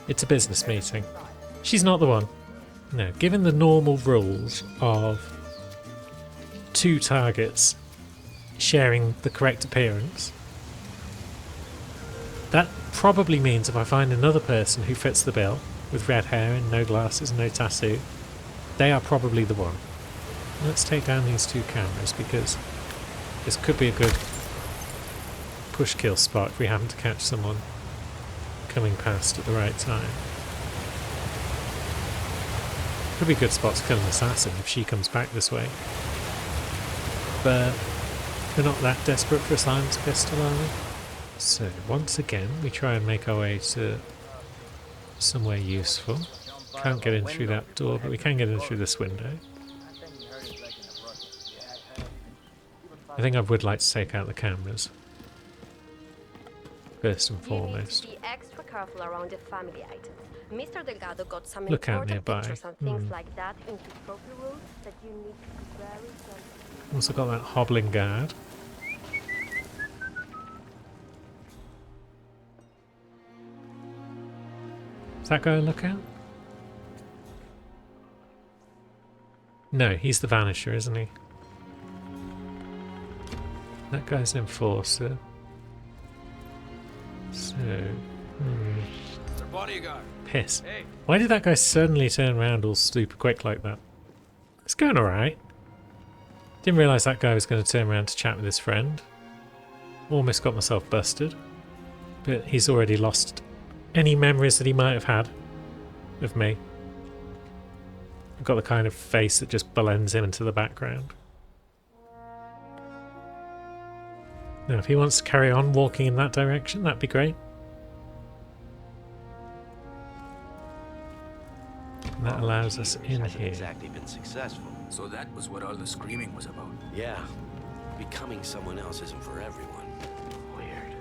It's a business meeting. She's not the one. No, given the normal rules of 2 targets sharing the correct appearance, that probably means if I find another person who fits the bill, with red hair and no glasses and no tattoo, they are probably the one. Let's take down these 2 cameras, because this could be a good push kill spot if we happen to catch someone coming past at the right time. Could be a good spot to kill an assassin if she comes back this way. But we're not that desperate for a silenced pistol, are we? So once again we try and make our way to somewhere useful. Can't get in through that door, but we can get in through this window. I think I would like to take out the cameras first and foremost. You need to be extra careful around the family items. Mr. Delgado got some Look out important nearby. pictures and things like that into proper rules that you need to be very careful. Also got that hobbling guard. Is that guy a lookout? No, he's the Vanisher, isn't he? That guy's an enforcer. So, Bodyguard. piss. Hey. Why did that guy suddenly turn around all super quick like that? It's going alright. Didn't realise that guy was going to turn around to chat with his friend. Almost got myself busted. But he's already lost any memories that he might have had of me. I've got the kind of face that just blends him into the background. Now, if he wants to carry on walking in that direction, that'd be great. And that allows us in here. Exactly been successful. So that was what all the screaming was about. Yeah. Becoming someone else isn't for everyone. Weird.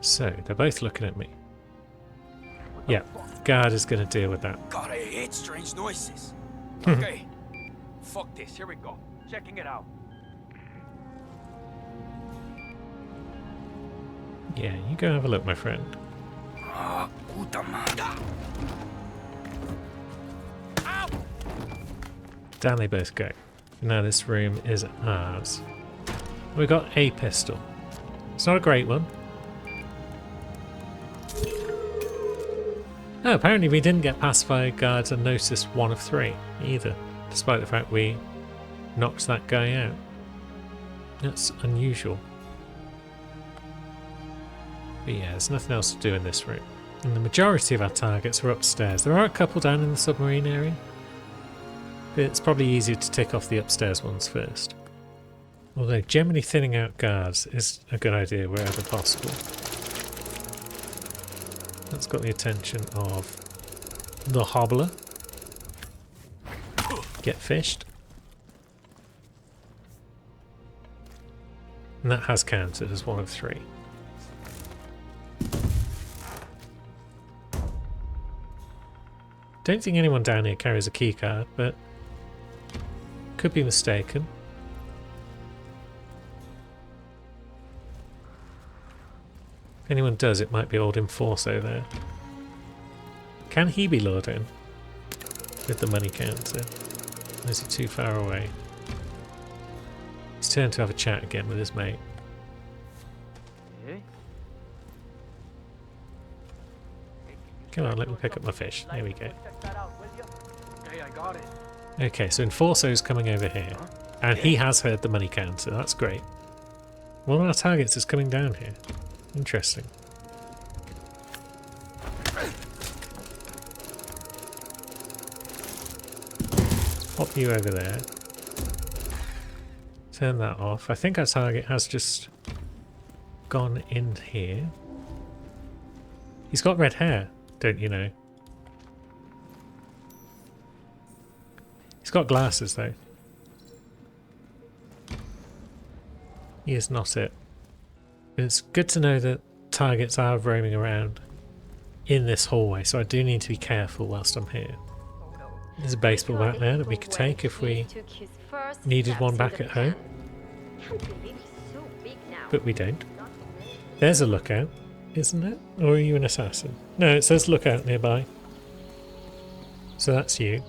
So, they're both looking at me. Yeah, guard is going to deal with that. God, I hate strange noises. Okay. Fuck this. Here we go. Checking it out. Yeah, you go have a look, my friend. Ah, puta madre. Down they both go. Now this room is ours. We've got a pistol. It's not a great one. Oh, apparently we didn't get pacifier guards and notice 1 of 3 either, despite the fact we knocked that guy out. That's unusual. But yeah, there's nothing else to do in this room. And the majority of our targets are upstairs. There are a couple down in the submarine area, but it's probably easier to tick off the upstairs ones first. Although generally thinning out guards is a good idea wherever possible. That's got the attention of the hobbler. Get fished. And that has counted as 1 of 3. Don't think anyone down here carries a keycard, but could be mistaken. anyone does, it might be old Enforcer there. Can he be lured in with the money counter? Or is he too far away? It's turn to have a chat again with his mate. Come on, let me pick up my fish. There we go. Hey, I got it. Okay, so Enforcer's coming over here. And he has heard the money counter. That's great. One of our targets is coming down here. Interesting. Pop you over there. Turn that off. I think our target has just gone in here. He's got red hair, don't you know? He's got glasses though. He is not it. It's good to know that targets are roaming around in this hallway, so I do need to be careful whilst I'm here. There's a baseball bat there that we could take if we needed one back at home. But we don't. There's a lookout, isn't it? Or are you an assassin? No, it says lookout nearby. So that's you.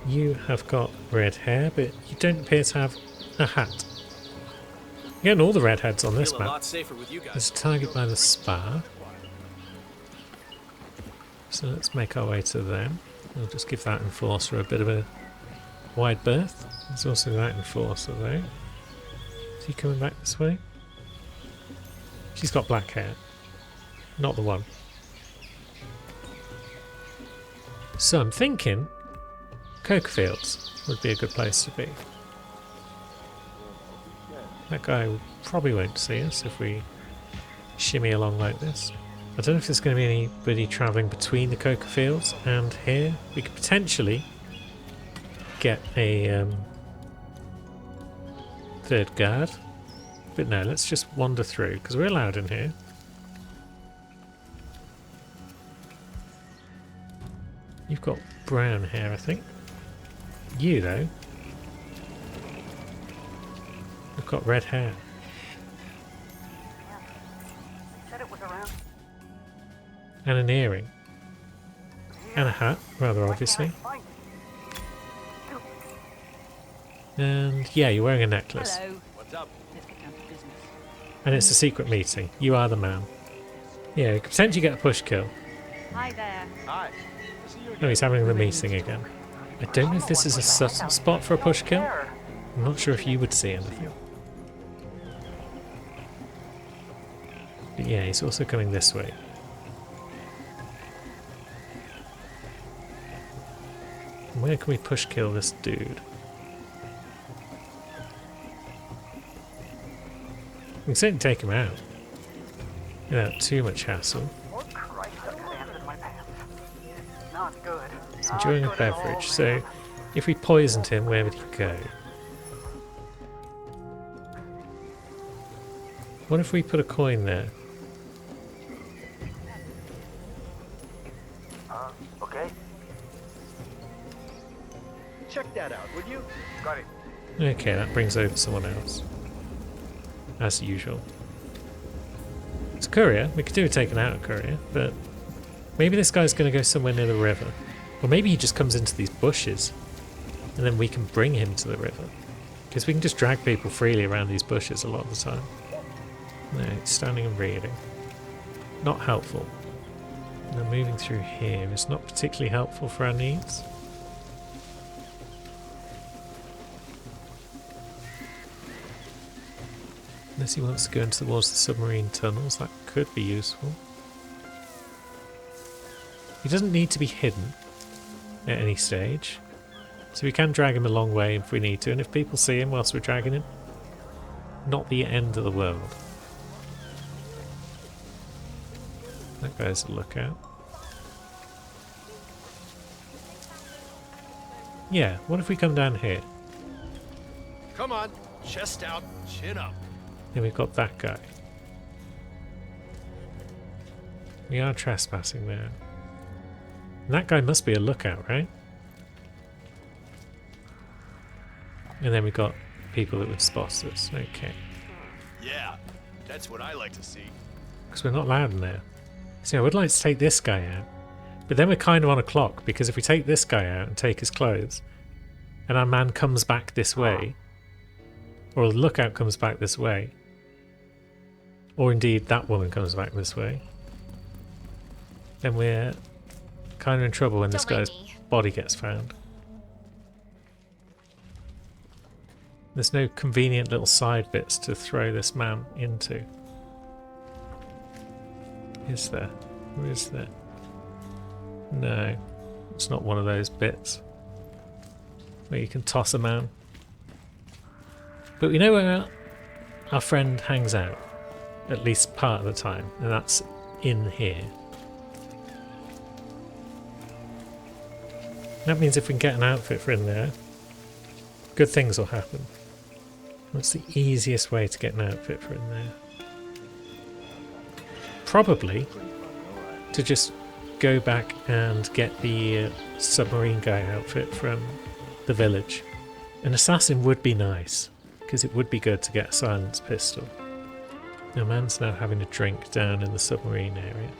You have got red hair, but you don't appear to have a hat. You're getting all the red heads on this map. There's a target by the spa. So let's make our way to them. We'll just give that Enforcer a bit of a wide berth. There's also that Enforcer though. Is he coming back this way? She's got black hair. Not the one. So I'm thinking Coca Fields would be a good place to be. That guy probably won't see us if we shimmy along like this. I don't know if there's going to be anybody travelling between the Coca Fields and here. We could potentially get a third guard. But no, let's just wander through because we're allowed in here. You've got brown hair, I think. You, though, you've got red hair. Said it was around. And an earring. And a hat, rather obviously. And yeah, you're wearing a necklace. Hello. What's up? Let's get down to business. And it's a secret meeting. You are the man. Yeah, you could potentially get a push kill. Hi there. Hi. Oh, he's having the meeting again. I don't know if this is a subtle spot for a push kill. I'm not sure if you would see anything. But yeah, he's also coming this way. Where can we push kill this dude? We can certainly take him out without too much hassle. Oh, Christ, I got hands in my pants. Not good. He's enjoying a beverage, so if we poisoned him, where would he go? What if we put a coin there? Okay. Check that out, would you? Got it. Okay, that brings over someone else. As usual. It's a courier. We could do a taken out a courier, but maybe this guy's going to go somewhere near the river. Or maybe he just comes into these bushes and then we can bring him to the river. Because we can just drag people freely around these bushes a lot of the time. No, it's standing and reading. Not helpful. Now moving through here is not particularly helpful for our needs. Unless he wants to go into towards the submarine tunnels, that could be useful. He doesn't need to be hidden at any stage, so we can drag him a long way if we need to, and if people see him whilst we're dragging him, not the end of the world. That guy's a lookout. Yeah, what if we come down here? Come on, chest out, chin up. Then we've got that guy. We are trespassing there. And that guy must be a lookout, right? And then we've got people that would spot us. Okay. Yeah, That's what I like to see. Because we're not allowed in there. So I would like to take this guy out. But then we're kind of on a clock, because if we take this guy out and take his clothes, and our man comes back this way, or the lookout comes back this way, or indeed that woman comes back this way, then we're kind of in trouble when this guy's body gets found. There's no convenient little side bits to throw this man into. Is there? Or is there? No, it's not one of those bits where you can toss a man. But we know where our friend hangs out, at least part of the time, and that's in here. That means if we can get an outfit for in there, good things will happen. What's the easiest way to get an outfit for in there? Probably to just go back and get the submarine guy outfit from the village. An assassin would be nice, because it would be good to get a silenced pistol. The man's now having a drink down in the submarine area.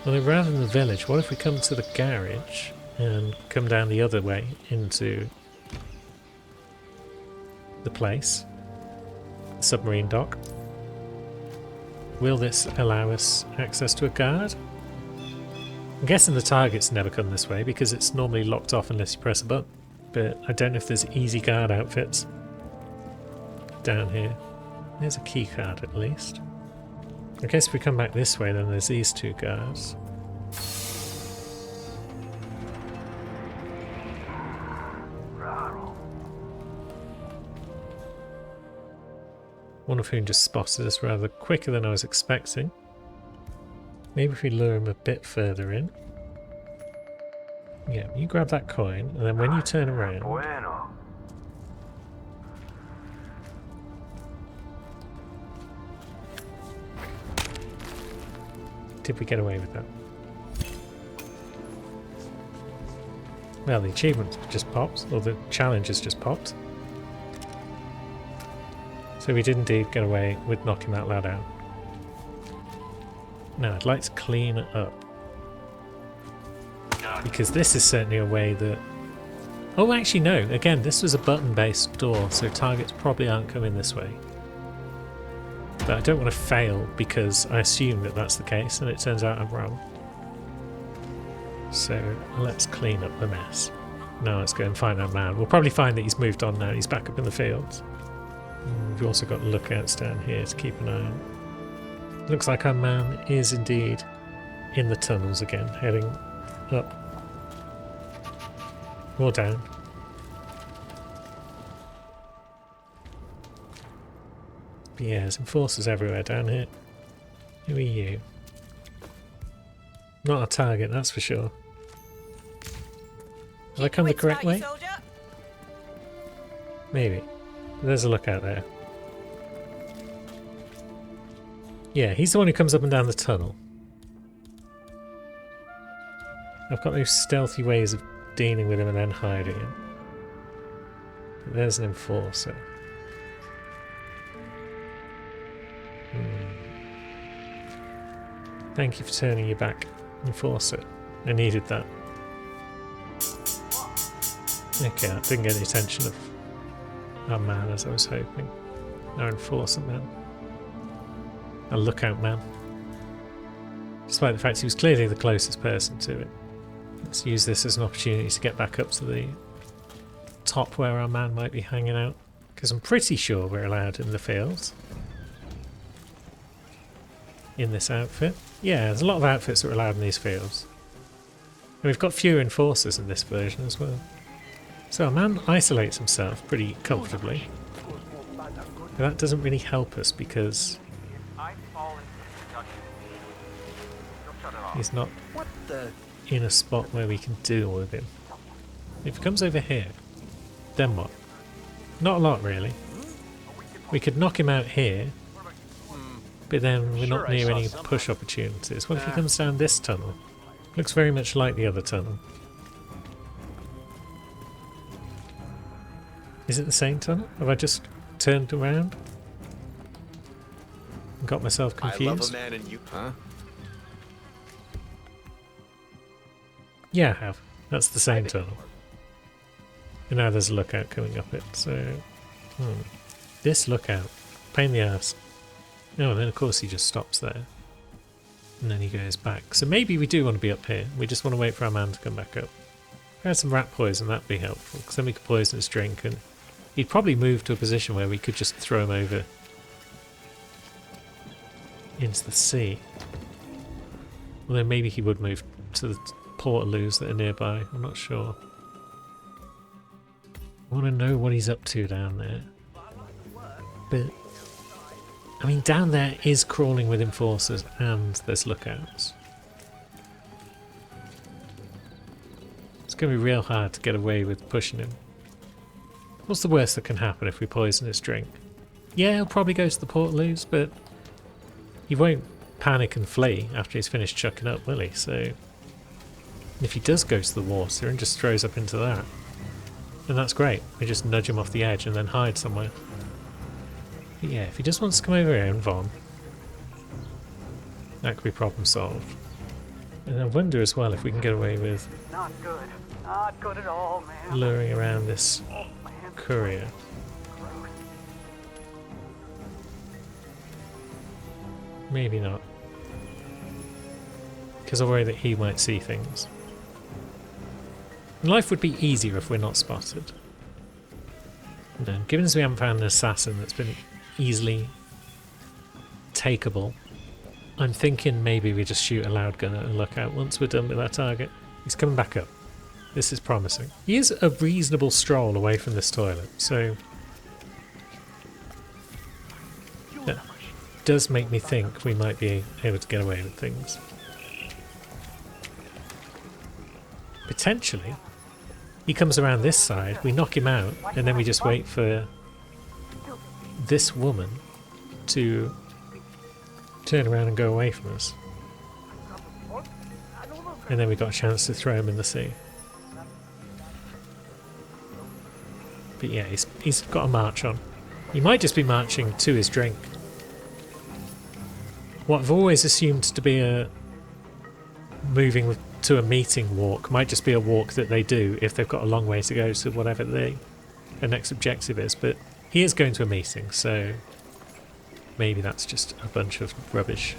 Well, rather than the village, what if we come to the garage and come down the other way into the place, the submarine dock? Will this allow us access to a guard? I'm guessing the targets never come this way because it's normally locked off unless you press a button, but I don't know if there's easy guard outfits down here. There's a key card at least. I guess if we come back this way then there's these two guards. One of whom just spotted us rather quicker than I was expecting. Maybe if we lure him a bit further in. Yeah, you grab that coin, and then when you turn around... Did we get away with that? Well, the achievement just popped, or the challenge has just popped. So we did indeed get away with knocking that lad out. Now I'd like to clean it up. Because this is certainly a way that... Oh, actually no, again, this was a button-based door, so targets probably aren't coming this way. But I don't want to fail because I assume that that's the case, and it turns out I'm wrong. So let's clean up the mess. Now let's go and find our man. We'll probably find that he's moved on now, he's back up in the fields. We've also got lookouts down here to keep an eye on. Looks like our man is indeed in the tunnels again, heading up. Or down. But yeah, there's enforcers everywhere down here. Who are you? Not a target, that's for sure. Have I come the correct way? Maybe. There's a lookout there. Yeah, he's the one who comes up and down the tunnel. I've got those stealthy ways of dealing with him and then hiding him. But there's an enforcer. Thank you for turning your back, enforcer. I needed that. Okay, that didn't get the attention of our man as I was hoping. Our enforcer man. A lookout man. Despite the fact he was clearly the closest person to it. Let's use this as an opportunity to get back up to the top where our man might be hanging out. Because I'm pretty sure we're allowed in the fields. In this outfit. Yeah, there's a lot of outfits that are allowed in these fields. And we've got fewer enforcers in this version as well. So our man isolates himself pretty comfortably. But that doesn't really help us because he's not in a spot where we can deal with him. If he comes over here, then what? Not a lot really. We could knock him out here, but then we're not near any push opportunities. What if he comes down this tunnel? Looks very much like the other tunnel. Is it the same tunnel? Have I just turned around? Got myself I love a confused. man and you, huh? Yeah, I have. That's the same tunnel. And now there's a lookout coming up it, so... This lookout. Pain in the ass. Oh, and then of course he just stops there. And then he goes back. So maybe we do want to be up here. We just want to wait for our man to come back up. If we had some rat poison, that'd be helpful, because then we could poison his drink, and he'd probably move to a position where we could just throw him over into the sea. Although maybe he would move to the portaloos that are nearby. I'm not sure. I want to know what he's up to down there. But, I mean, down there is crawling with enforcers and there's lookouts. It's going to be real hard to get away with pushing him. What's the worst that can happen if we poison his drink? Yeah, he'll probably go to the portaloos, but he won't panic and flee after he's finished chucking up, will he? So, if he does go to the water and just throws up into that, then that's great. We just nudge him off the edge and then hide somewhere. But yeah, if he just wants to come over here and vom, that could be problem solved. And I wonder as well if we can get away with Not good. Not good at all, man. luring around this Oh, man. courier. Gross. Maybe not. Because I worry that he might see things. And life would be easier if we're not spotted. No, given as we haven't found an assassin that's been easily takeable, I'm thinking maybe we just shoot a loud gun at a lookout once we're done with our target. He's coming back up. This is promising. He is a reasonable stroll away from this toilet, so that does make me think we might be able to get away with things. Potentially, he comes around this side, we knock him out, and then we just wait for this woman to turn around and go away from us. And then we got a chance to throw him in the sea. But yeah, he's got a march on. He might just be marching to his drink. What I've always assumed to be a moving to a meeting walk might just be a walk that they do if they've got a long way to go to whatever their next objective is. But he is going to a meeting, so maybe that's just a bunch of rubbish.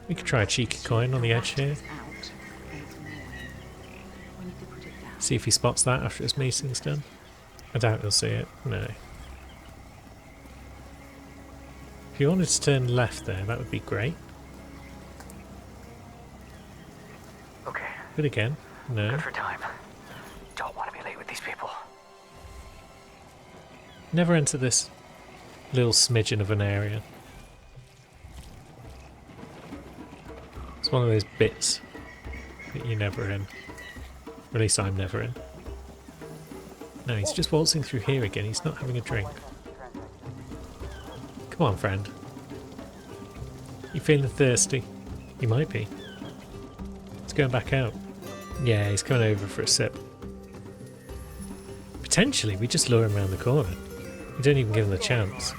We could try a cheeky coin on the edge here. See if he spots that after his meeting's done. I doubt he'll see it. No. If you wanted to turn left there, that would be great. Okay. But again, no. Good for time. Don't want to be late with these people. Never enter this little smidgen of an area. It's one of those bits that you're never in. Or at least I'm never in. No, he's just waltzing through here again. He's not having a drink. Come on, friend. You feeling thirsty? He might be. He's going back out. Yeah, he's coming over for a sip. Potentially, we just lure him around the corner. We don't even give him the chance.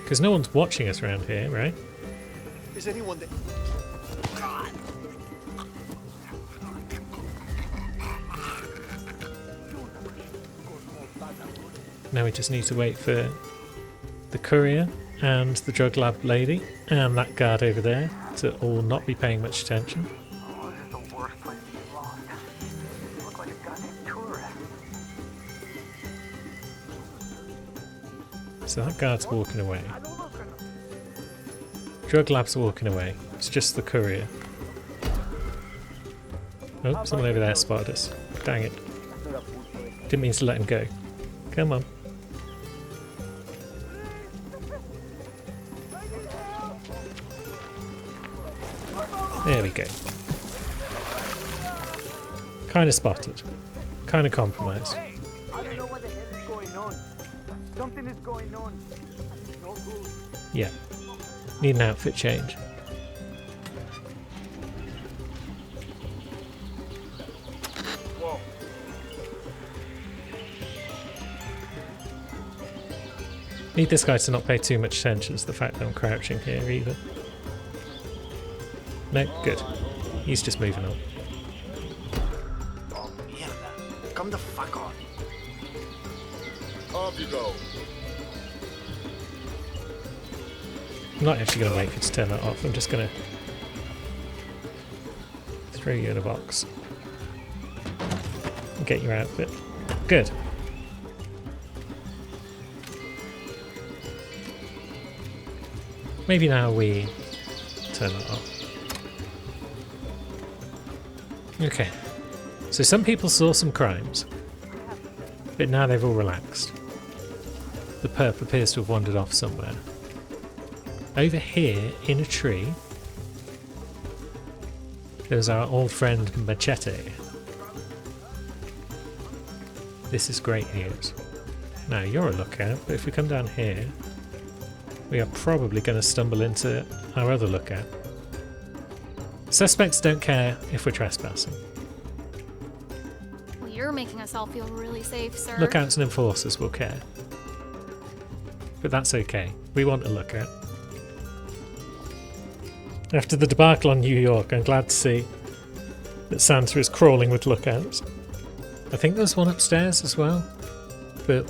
Because no one's watching us around here, right? Is anyone there? Now we just need to wait for the courier and the drug lab lady and that guard over there to all not be paying much attention. Oh, this is the worst place to be lost. You look like a goddamn tourist. So that guard's walking away. Drug lab's walking away. It's just the courier. Oh, someone over there spotted us. Dang it. Didn't mean to let him go. Come on. There we go. Kind of spotted. Kind of compromised. I don't know what the hell is going on. Something is going on. It's not good. Yeah. Need an outfit change. Whoa. Need this guy to not pay too much attention to the fact that I'm crouching here either. No, good. He's just moving on. Come the fuck on. Off you go. I'm not actually going to wait for you to turn that off. I'm just going to throw you in a box and get your outfit. Good. Maybe now we turn that off. Okay. So some people saw some crimes, but now they've all relaxed. The perp appears to have wandered off somewhere. Over here, in a tree, there's our old friend Machete. This is great news. Now, you're a lookout, but if we come down here, we are probably going to stumble into our other lookout. Suspects don't care if we're trespassing. Well, you're making us all feel really safe, sir. Lookouts and enforcers will care. But that's okay. We want a lookout. After the debacle on New York, I'm glad to see that Santa is crawling with lookouts. I think there's one upstairs as well, but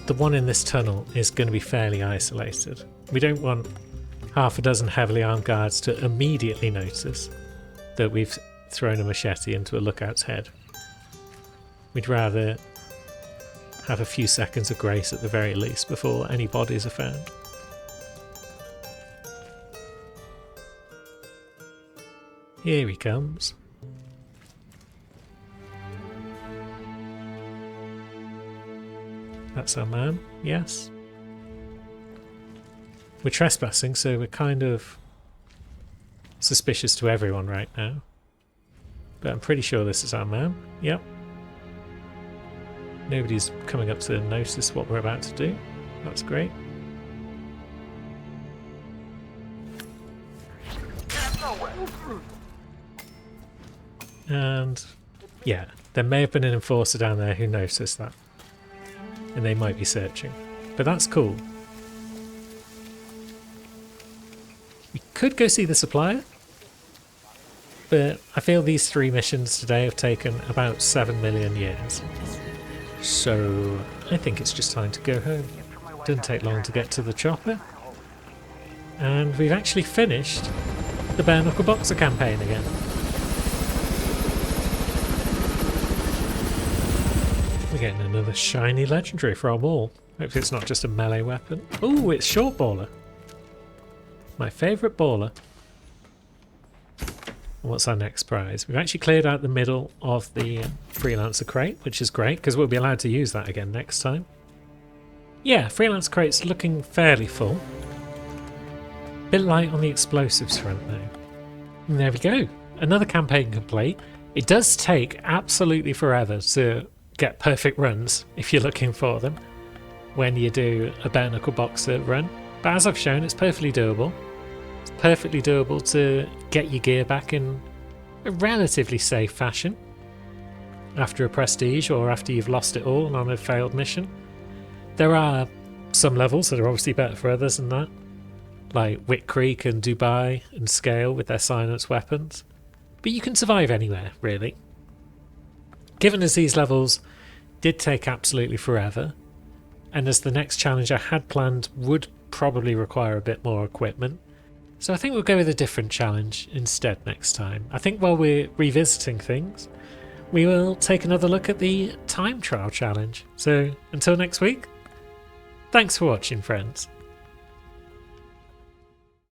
the one in this tunnel is going to be fairly isolated. We don't want half a dozen heavily armed guards to immediately notice that we've thrown a machete into a lookout's head. We'd rather have a few seconds of grace at the very least before any bodies are found. Here he comes. That's our man, yes. We're trespassing, so we're kind of suspicious to everyone right now. But I'm pretty sure this is our man, yep. Nobody's coming up to notice what we're about to do. That's great. And yeah, there may have been an enforcer down there who noticed that. And they might be searching. But that's cool. We could go see the supplier. But I feel these 3 missions today have taken about 7 million years. So I think it's just time to go home. Didn't take long to get to the chopper. And we've actually finished the Bare Knuckle Boxer campaign again. We're getting another shiny legendary for our wall. Hopefully it's not just a melee weapon. Ooh, it's Short Baller. My favourite baller. What's our next prize? We've actually cleared out the middle of the Freelancer crate, which is great because we'll be allowed to use that again next time. Yeah, Freelancer crate's looking fairly full. Bit light on the explosives front though. And there we go. Another campaign complete. It does take absolutely forever to get perfect runs if you're looking for them when you do a Bare Knuckle Boxer run. But as I've shown, it's perfectly doable. It's perfectly doable to get your gear back in a relatively safe fashion after a prestige or after you've lost it all on a failed mission. There are some levels that are obviously better for others than that, like Wick Creek and Dubai and Scale with their silenced weapons. But you can survive anywhere, really. Given as these levels did take absolutely forever, and as the next challenge I had planned would probably require a bit more equipment, so I think we'll go with a different challenge instead next time. I think while we're revisiting things, we will take another look at the time trial challenge. So until next week, thanks for watching, friends.